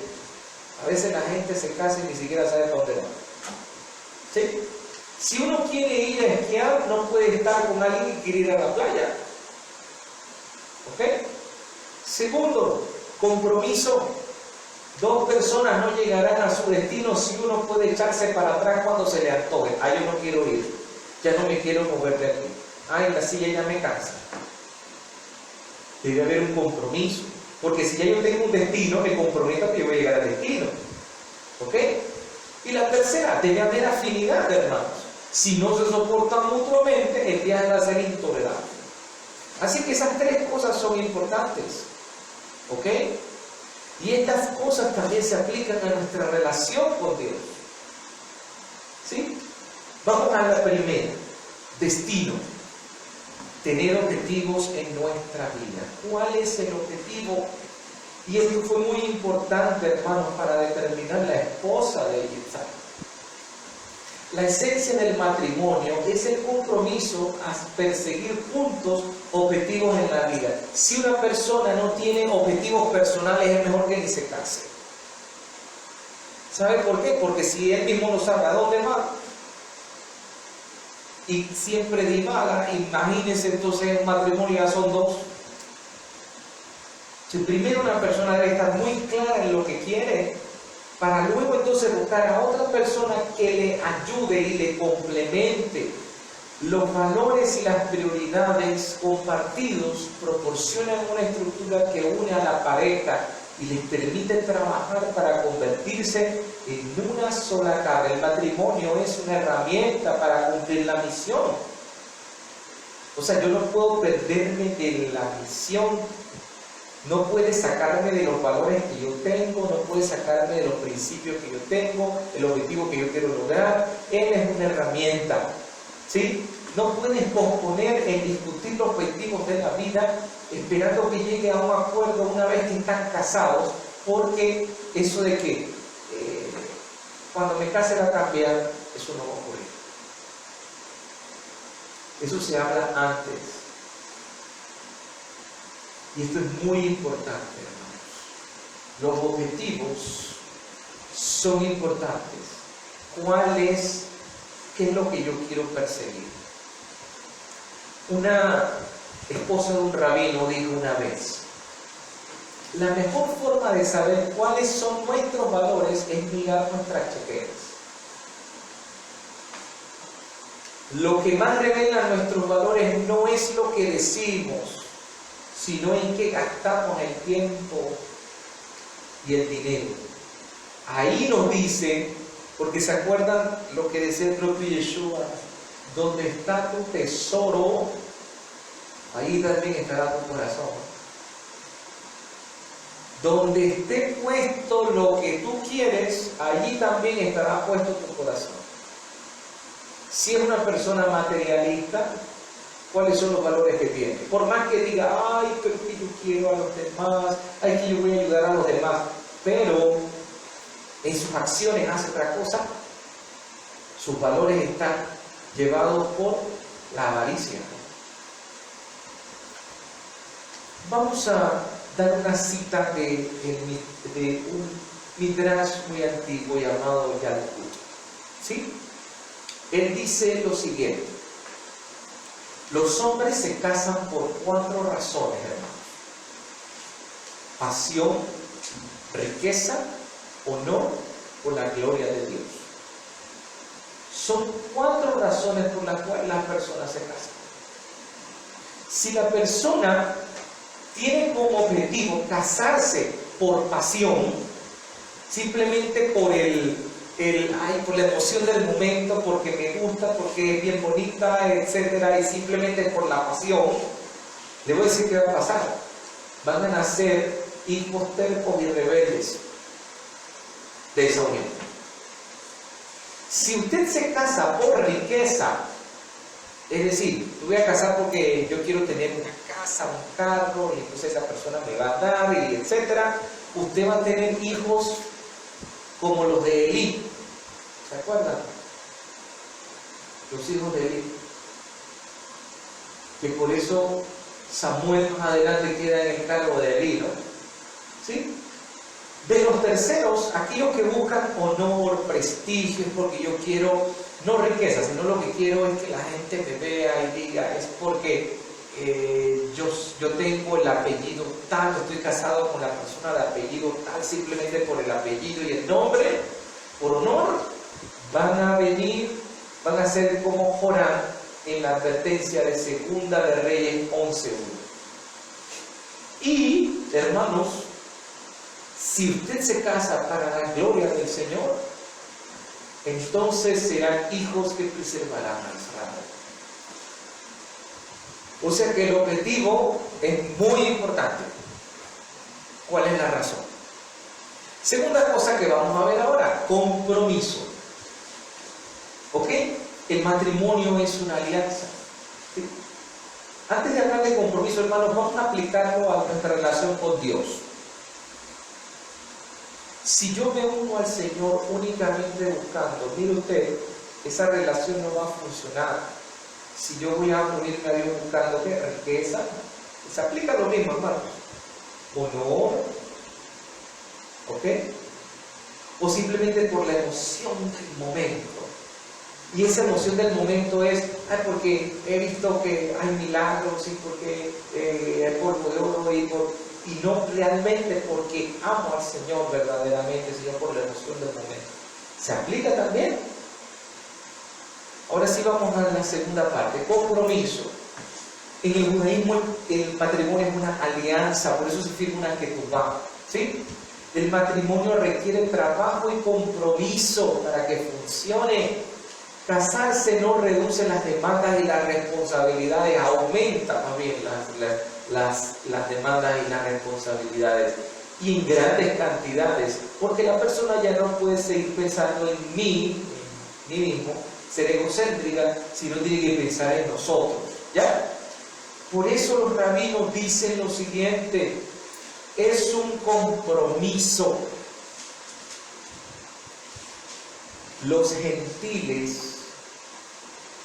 A veces la gente se casa y ni siquiera sabe para dónde va. ¿Sí? Si uno quiere ir a esquiar, no puede estar con alguien que quiere ir a la playa. ¿Ok? Segundo, compromiso. 2 personas no llegarán a su destino si uno puede echarse para atrás cuando se le antoje. Ah, yo no quiero ir, ya no me quiero mover de aquí. Ay, la silla ya me cansa. Debe haber un compromiso, porque si ya yo tengo un destino, me comprometo que yo voy a llegar al destino. ¿Ok? Y la tercera, debe haber afinidad, hermanos. Si no se soportan mutuamente, el viaje va a ser intolerable. Así que esas 3 cosas son importantes. ¿Ok? Y estas cosas también se aplican a nuestra relación con Dios. ¿Sí? Vamos a la primera. Destino. Tener objetivos en nuestra vida. ¿Cuál es el objetivo? Y esto fue muy importante, hermanos, para determinar la esposa de Yitzhak. La esencia del matrimonio es el compromiso a perseguir juntos objetivos en la vida. Si una persona no tiene objetivos personales, es mejor que ni se case. ¿Sabe por qué? Porque si él mismo no sabe a dónde va y siempre divaga, imagínense entonces un matrimonio ya son 2. Si primero una persona debe estar muy clara en lo que quiere, para luego entonces buscar a otra persona que le ayude y le complemente. Los valores y las prioridades compartidos proporcionan una estructura que une a la pareja y les permite trabajar para convertirse en una sola carga. El matrimonio es una herramienta para cumplir la misión. O sea, yo no puedo perderme de la misión. No puede sacarme de los valores que yo tengo, no puede sacarme de los principios que yo tengo, el objetivo que yo quiero lograr. Él es una herramienta, ¿sí? No puedes posponer en discutir los objetivos de la vida esperando que llegue a un acuerdo una vez que están casados, porque eso de que cuando me case va a cambiar, eso no va a ocurrir. Eso se habla antes. Y esto es muy importante, hermanos. Los objetivos son importantes. ¿Qué es lo que yo quiero perseguir? Una esposa de un rabino dijo una vez: la mejor forma de saber cuáles son nuestros valores es mirar nuestras chequeras. Lo que más revela nuestros valores no es lo que decimos, sino en qué gastamos el tiempo y el dinero. Ahí nos dice, porque se acuerdan lo que decía el propio Yeshua: donde está tu tesoro, ahí también estará tu corazón. Donde esté puesto lo que tú quieres, allí también estará puesto tu corazón. Si es una persona materialista, ¿cuáles son los valores que tiene? Por más que diga: ay, pero que yo quiero a los demás, ay, que yo voy a ayudar a los demás, pero en sus acciones hace otra cosa, sus valores están llevados por la avaricia. Vamos a dar una cita de un midrash muy antiguo llamado Yalkut. ¿Sí? Él dice lo siguiente: los hombres se casan por 4 razones, hermanos: pasión, riqueza, honor o la gloria de Dios. Son 4 razones por las cuales las personas se casan. Si la persona tiene como objetivo casarse por pasión, simplemente por por la emoción del momento, porque me gusta, porque es bien bonita, etcétera, y simplemente por la pasión, le voy a decir qué va a pasar. Van a nacer hijos tercos y rebeldes de esa unión. Si usted se casa por riqueza, es decir, me voy a casar porque yo quiero tener una casa, un carro, y entonces esa persona me va a dar, y etcétera, usted va a tener hijos como los de Elí. ¿Se acuerdan? Los hijos de Elí. Que por eso Samuel más adelante queda en el cargo de Elí, ¿no? ¿Sí? De los terceros, aquellos que buscan honor, prestigio, es porque yo quiero, no riqueza, sino lo que quiero es que la gente me vea y diga, es porque yo tengo el apellido tal, estoy casado con la persona de apellido tal, simplemente por el apellido y el nombre, por honor, van a ser como Joram en la advertencia de Segunda de Reyes 11:1. Y, hermanos, si usted se casa para la gloria del Señor, entonces serán hijos que preservarán a Israel. O sea que el objetivo es muy importante. ¿Cuál es la razón? Segunda cosa que vamos a ver ahora, compromiso. ¿Ok? El matrimonio es una alianza. ¿Sí? Antes de hablar de compromiso, hermanos, vamos a aplicarlo a nuestra relación con Dios. Si yo me uno al Señor únicamente buscando, mire usted, esa relación no va a funcionar. Si yo voy a unirme a Dios buscando ¿qué? Riqueza, se aplica lo mismo, hermanos. Honor, ¿ok? O simplemente por la emoción del momento. Y esa emoción del momento es, porque he visto que hay milagros y porque hay polvo de oro y no realmente porque amo al Señor verdaderamente, sino por la emoción del momento. ¿Se aplica también? Ahora sí vamos a la segunda parte, compromiso. En el judaísmo el matrimonio es una alianza, por eso se firma una ketubá, ¿sí? El matrimonio requiere trabajo y compromiso para que funcione. Casarse no reduce las demandas y las responsabilidades, aumenta más bien las demandas y las responsabilidades, y en grandes cantidades, porque la persona ya no puede seguir pensando en mí mismo, ser egocéntrica, sino tiene que pensar en nosotros, ¿ya? Por eso los rabinos dicen lo siguiente, es un compromiso. Los gentiles,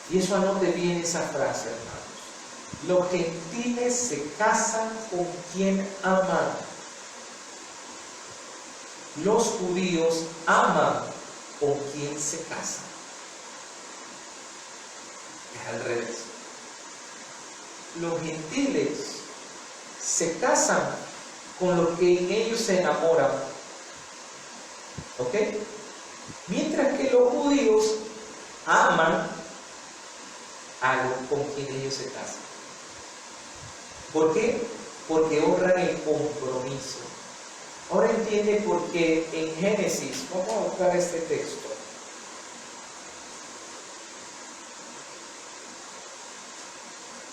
y eso anote bien esa frase, hermanos, los gentiles se casan con quien aman. Los judíos aman con quien se casan. Es al revés. Los gentiles se casan con lo que en ellos se enamoran. ¿Ok? Mientras que los judíos aman a con quien ellos se casan. ¿Por qué? Porque honran el compromiso. Ahora entiende por qué en Génesis, vamos a buscar este texto.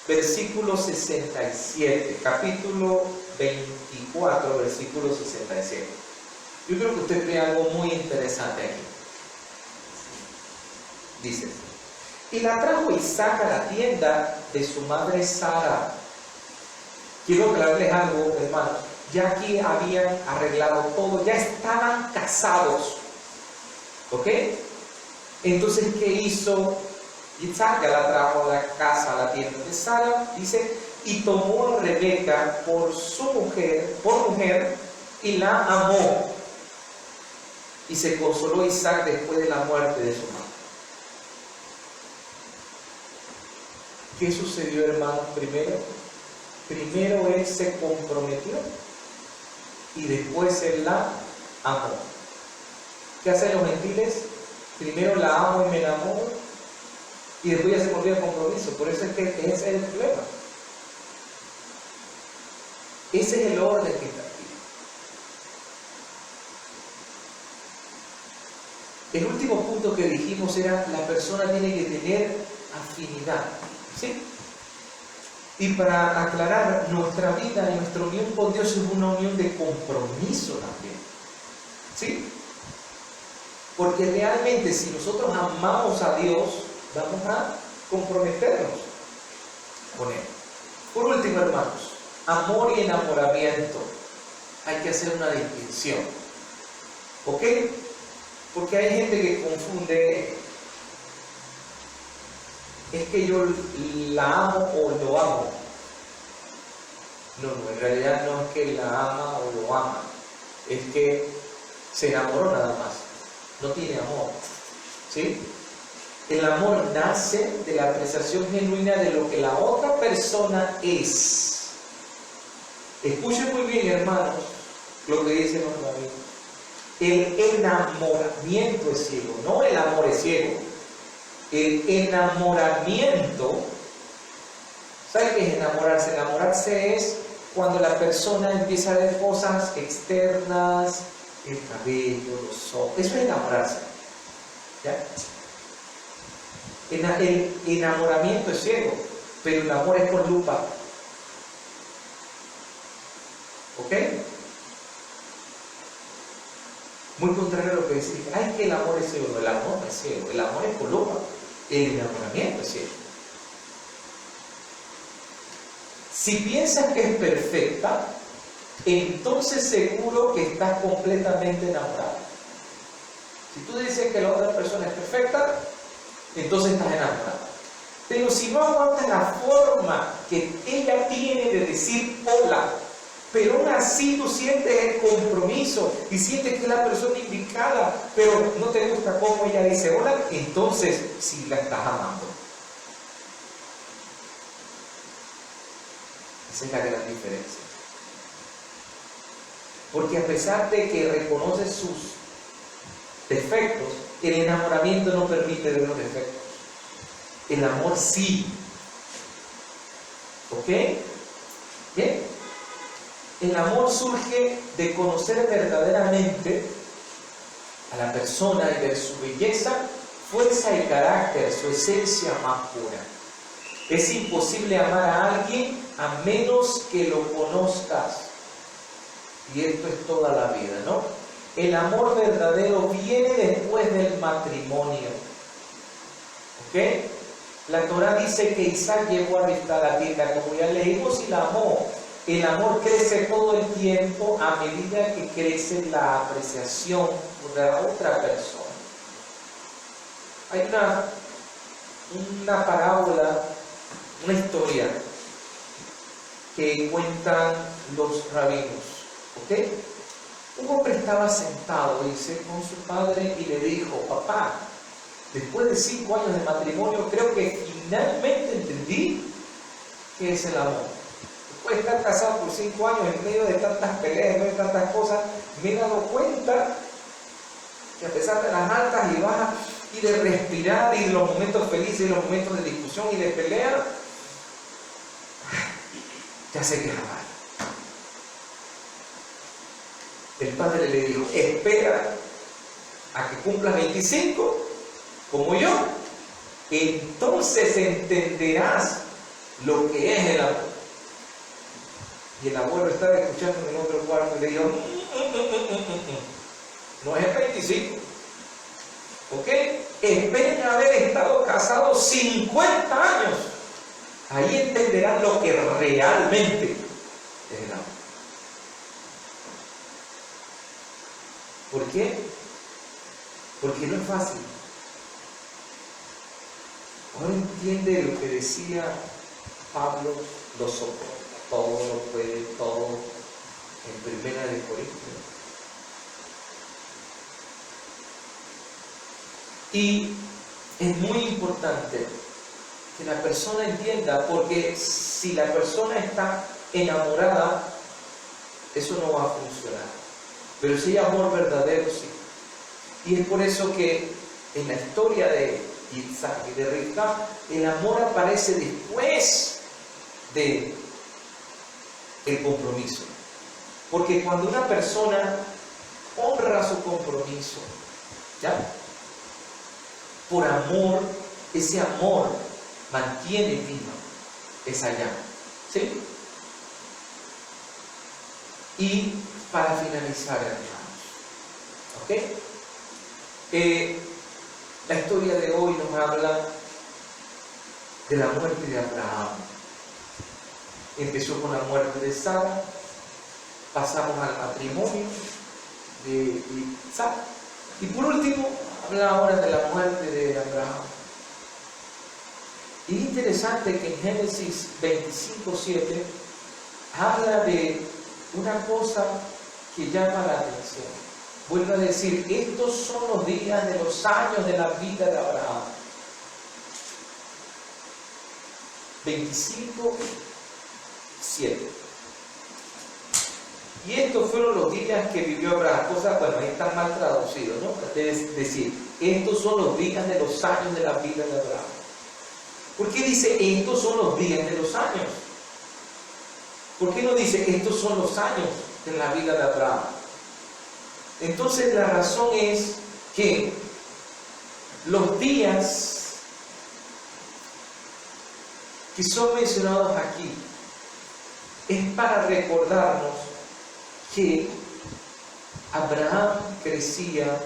Versículo 67, capítulo 24, versículo 67. Yo creo que usted ve algo muy interesante aquí. Dice, y la trajo Isaac a la tienda de su madre Sara. Quiero aclararles algo, hermanos. Ya aquí habían arreglado todo, ya estaban casados. ¿Ok? Entonces, ¿qué hizo Isaac? Ya la trajo a la casa, a la tienda de Sara. Dice, y tomó a Rebeca por mujer, y la amó. Y se consoló Isaac después de la muerte de su madre. ¿Qué sucedió, hermanos? Primero él se comprometió y después él la amó. ¿Qué hacen los gentiles? Primero la amo y me enamoro, y después ya se me olvida el compromiso. Por eso es que ese es el problema. Ese es el orden que está aquí. El último punto que dijimos era: la persona tiene que tener afinidad, ¿sí? Y para aclarar, nuestra vida y nuestra unión con Dios es una unión de compromiso también, ¿sí? Porque realmente, si nosotros amamos a Dios, vamos a comprometernos con Él. Por último, hermanos, amor y enamoramiento. Hay que hacer una distinción, ¿ok? Porque hay gente que confunde: es que yo la amo o lo amo. No, en realidad no es que la ama o lo ama, es que se enamoró nada más, no tiene amor, ¿sí? El amor nace de la apreciación genuina de lo que la otra persona es. Escuchen muy bien, hermanos, lo que dice nuestro amigo. El enamoramiento es ciego, no el amor es ciego. El enamoramiento, ¿sabe qué es enamorarse? Enamorarse es cuando la persona empieza a ver cosas externas, el cabello, los ojos. Eso es enamorarse, ¿ya? El enamoramiento es ciego, pero el amor es con lupa. ¿Ok? Muy contrario a lo que decís: ay, que el amor es ciego. No, el amor no es ciego, el amor es con lupa. El enamoramiento es ciego. Si piensas que es perfecta, entonces seguro que estás completamente enamorado. Si tú dices que la otra persona es perfecta, entonces estás enamorado. Pero si no aguantas la forma que ella tiene de decir hola, pero aún así tú sientes el compromiso y sientes que es la persona indicada, pero no te gusta cómo ella dice hola, entonces sí la estás amando. Esa es la gran diferencia. Porque a pesar de que reconoce sus defectos, el enamoramiento no permite ver los defectos. El amor sí. ¿Ok? Bien. El amor surge de conocer verdaderamente a la persona y ver su belleza, fuerza y carácter, su esencia más pura. Es imposible amar a alguien a menos que lo conozcas. Y esto es toda la vida, ¿no? El amor verdadero viene después del matrimonio. ¿Ok? La Torá dice que Isaac llegó a visitar la tienda, como ya leímos, y la amó. El amor crece todo el tiempo a medida que crece la apreciación de la otra persona. Hay una parábola, una historia que cuentan los rabinos, ¿ok? Un hombre estaba sentado, dice, con su padre y le dijo: papá, después de 5 años de matrimonio, creo que finalmente entendí qué es el amor. Después de estar casado por 5 años, en medio de tantas peleas, en medio de tantas cosas, me he dado cuenta que a pesar de las altas y bajas, y de respirar, y de los momentos felices, y los momentos de discusión y de pelea, ya sé que es amar. El padre le dijo: espera a que cumplas 25, como yo, entonces entenderás lo que es el amor. Y el abuelo estaba escuchando en el otro cuarto y le dijo: no es el 25, ¿ok? Esperen haber estado casados 50 años. Ahí entenderán lo que realmente es el amor. ¿Por qué? Porque no es fácil. Ahora entiende lo que decía Pablo: lo soporta, todo lo puede, todo, en 1 Corintios. Y es muy importante que la persona entienda, porque si la persona está enamorada, eso no va a funcionar. Pero si hay amor verdadero, sí. Y es por eso que en la historia de Isaac y de Rivka, el amor aparece después de el compromiso. Porque cuando una persona honra su compromiso, ¿ya? Por amor, ese amor mantiene viva esa llama, ¿sí? Y para finalizar, hermanos, ¿ok? La historia de hoy nos habla de la muerte de Abraham. Empezó con la muerte de Sara, pasamos al matrimonio de Isaac y por último habla ahora de la muerte de Abraham. Y es interesante que en Génesis 25:7 habla de una cosa que llama la atención. Vuelve a decir, estos son los días de los años de la vida de Abraham. 25:7. Y estos fueron los días que vivió Abraham. Cosa, bueno, ahí está mal traducido, ¿no? Es decir, estos son los días de los años de la vida de Abraham. ¿Por qué dice estos son los días de los años? ¿Por qué no dice estos son los años de la vida de Abraham? Entonces la razón es que los días que son mencionados aquí es para recordarnos que Abraham crecía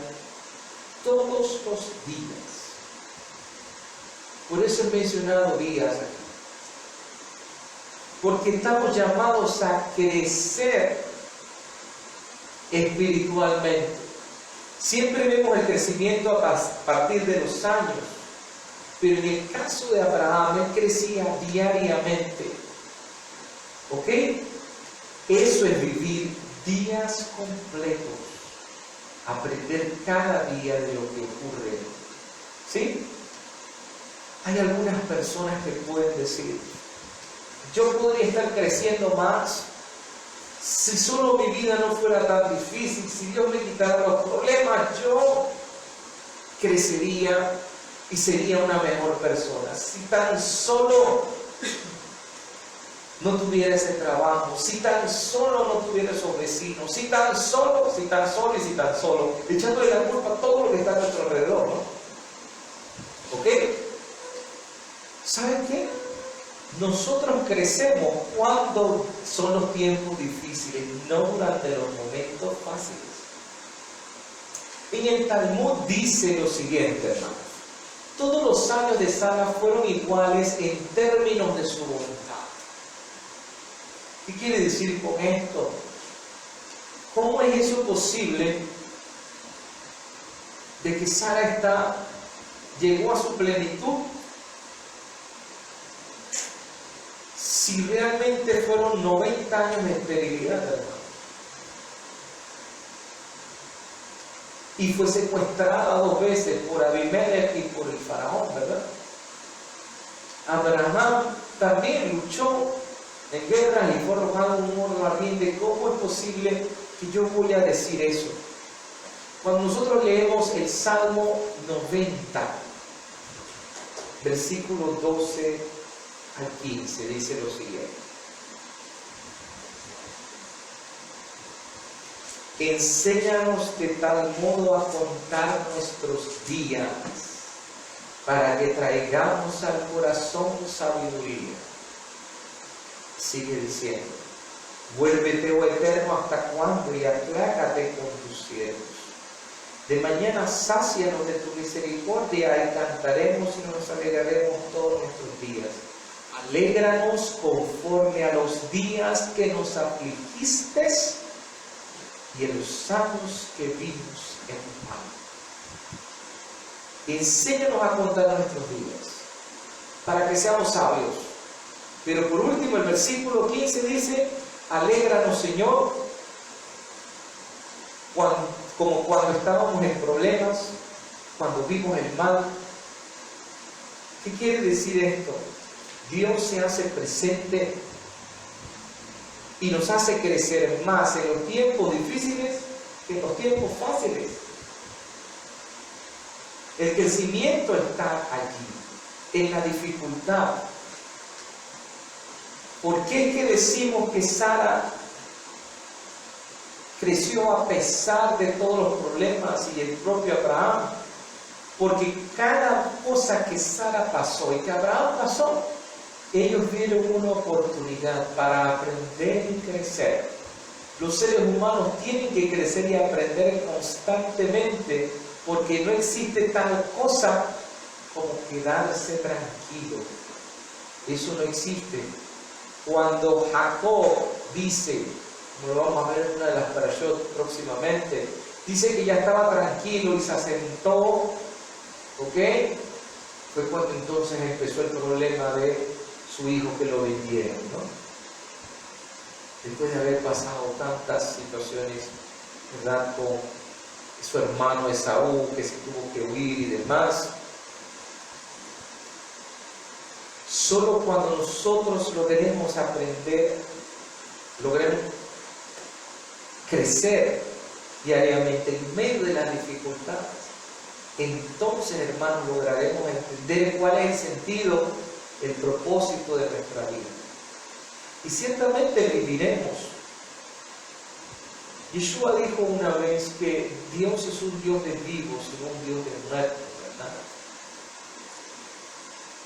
todos los días. Por eso he mencionado días aquí. Porque estamos llamados a crecer espiritualmente. Siempre vemos el crecimiento a partir de los años, pero en el caso de Abraham, él crecía diariamente. ¿Ok? Eso es vivir días completos, aprender cada día de lo que ocurre. ¿Sí? Hay algunas personas que pueden decir, yo podría estar creciendo más si solo mi vida no fuera tan difícil, si Dios me quitara los problemas, yo crecería y sería una mejor persona. Si tan solo no tuviera ese trabajo, si tan solo no tuviera esos vecinos, si tan solo, echándole la culpa a todo lo que está a nuestro alrededor, ¿no? ¿Ok? ¿Saben qué? Nosotros crecemos cuando son los tiempos difíciles, no durante los momentos fáciles. En el Talmud dice lo siguiente, hermanos. Todos los años de Sara fueron iguales en términos de su voluntad. ¿Qué quiere decir con esto? ¿Cómo es eso posible de que Sara llegó a su plenitud si realmente fueron 90 años de esterilidad, hermano? Y fue secuestrada 2 veces por Abimelech y por el faraón, ¿verdad? Abraham también luchó en guerras y fue arrojado en un horno ardiente. ¿Cómo es posible que yo voy a decir eso? Cuando nosotros leemos el Salmo 90, versículo 12 al 15, dice lo siguiente. Enséñanos de tal modo a contar nuestros días, para que traigamos al corazón sabiduría. Sigue diciendo, vuélvete, oh Eterno, ¿hasta cuándo? Y aplácate con tus siervos. De mañana sácianos de tu misericordia y cantaremos y nos alegraremos todos nuestros días. Alégranos conforme a los días que nos afligiste y en los años que vimos en tu mano. Enséñanos a contar nuestros días, para que seamos sabios. Pero por último, el versículo 15 dice, alégranos, Señor, como cuando estábamos en problemas, cuando vimos el mal. ¿Qué quiere decir esto? Dios se hace presente y nos hace crecer más en los tiempos difíciles que en los tiempos fáciles. El crecimiento está allí, en la dificultad. ¿Por qué es que decimos que Sara creció a pesar de todos los problemas y el propio Abraham? Porque cada cosa que Sara pasó y que Abraham pasó, ellos vieron una oportunidad para aprender y crecer. Los seres humanos tienen que crecer y aprender constantemente, porque no existe tal cosa como quedarse tranquilo. Eso no existe. Cuando Jacob dice, como lo vamos a ver en una de las parashot próximamente, dice que ya estaba tranquilo y se asentó, ¿ok? Fue cuando entonces empezó el problema de su hijo que lo vendieron, ¿no? Después de haber pasado tantas situaciones, ¿verdad? Con su hermano Esaú, que se tuvo que huir y demás. Solo cuando nosotros logremos aprender, logremos crecer diariamente en medio de las dificultades, entonces, hermanos, lograremos entender cuál es el sentido, el propósito de nuestra vida. Y ciertamente viviremos. Yeshua dijo una vez que Dios es un Dios de vivos y no un Dios de muertos, ¿verdad?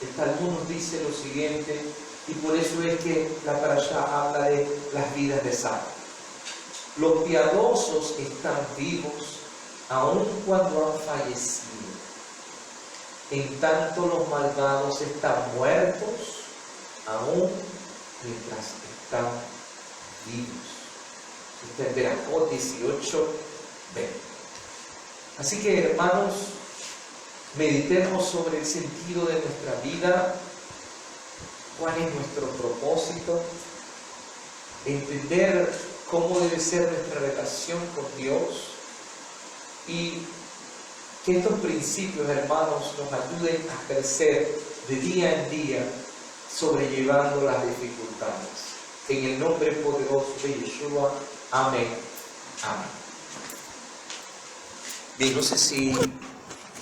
El Talmud nos dice lo siguiente, y por eso es que la parashá habla de las vidas de Sara. Los piadosos están vivos aun cuando han fallecido. En tanto los malvados están muertos aún mientras están vivos. Esto es Berajot 18:20. Así que, hermanos, meditemos sobre el sentido de nuestra vida, cuál es nuestro propósito, entender cómo debe ser nuestra relación con Dios y que estos principios, hermanos, nos ayuden a crecer de día en día, sobrellevando las dificultades. En el nombre poderoso de Yeshua. Amén. Amén. Bien, no sé si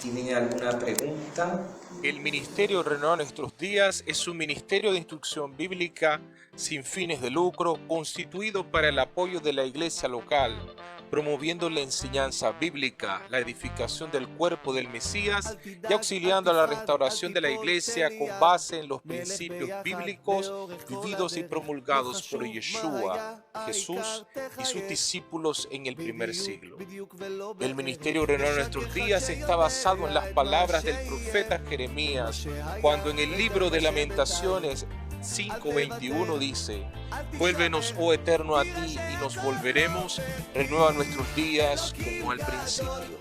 tienen alguna pregunta. El Ministerio Renovar Nuestros Días es un ministerio de instrucción bíblica sin fines de lucro constituido para el apoyo de la iglesia local, promoviendo la enseñanza bíblica, la edificación del cuerpo del Mesías y auxiliando a la restauración de la iglesia con base en los principios bíblicos vividos y promulgados por Yeshua, Jesús y sus discípulos en el primer siglo. El Ministerio Renovar Nuestros Días está basado en las palabras del profeta Jeremías, cuando en el libro de Lamentaciones 5:21 dice: vuélvenos, oh Eterno, a ti y nos volveremos, renueva nuestros días como al principio.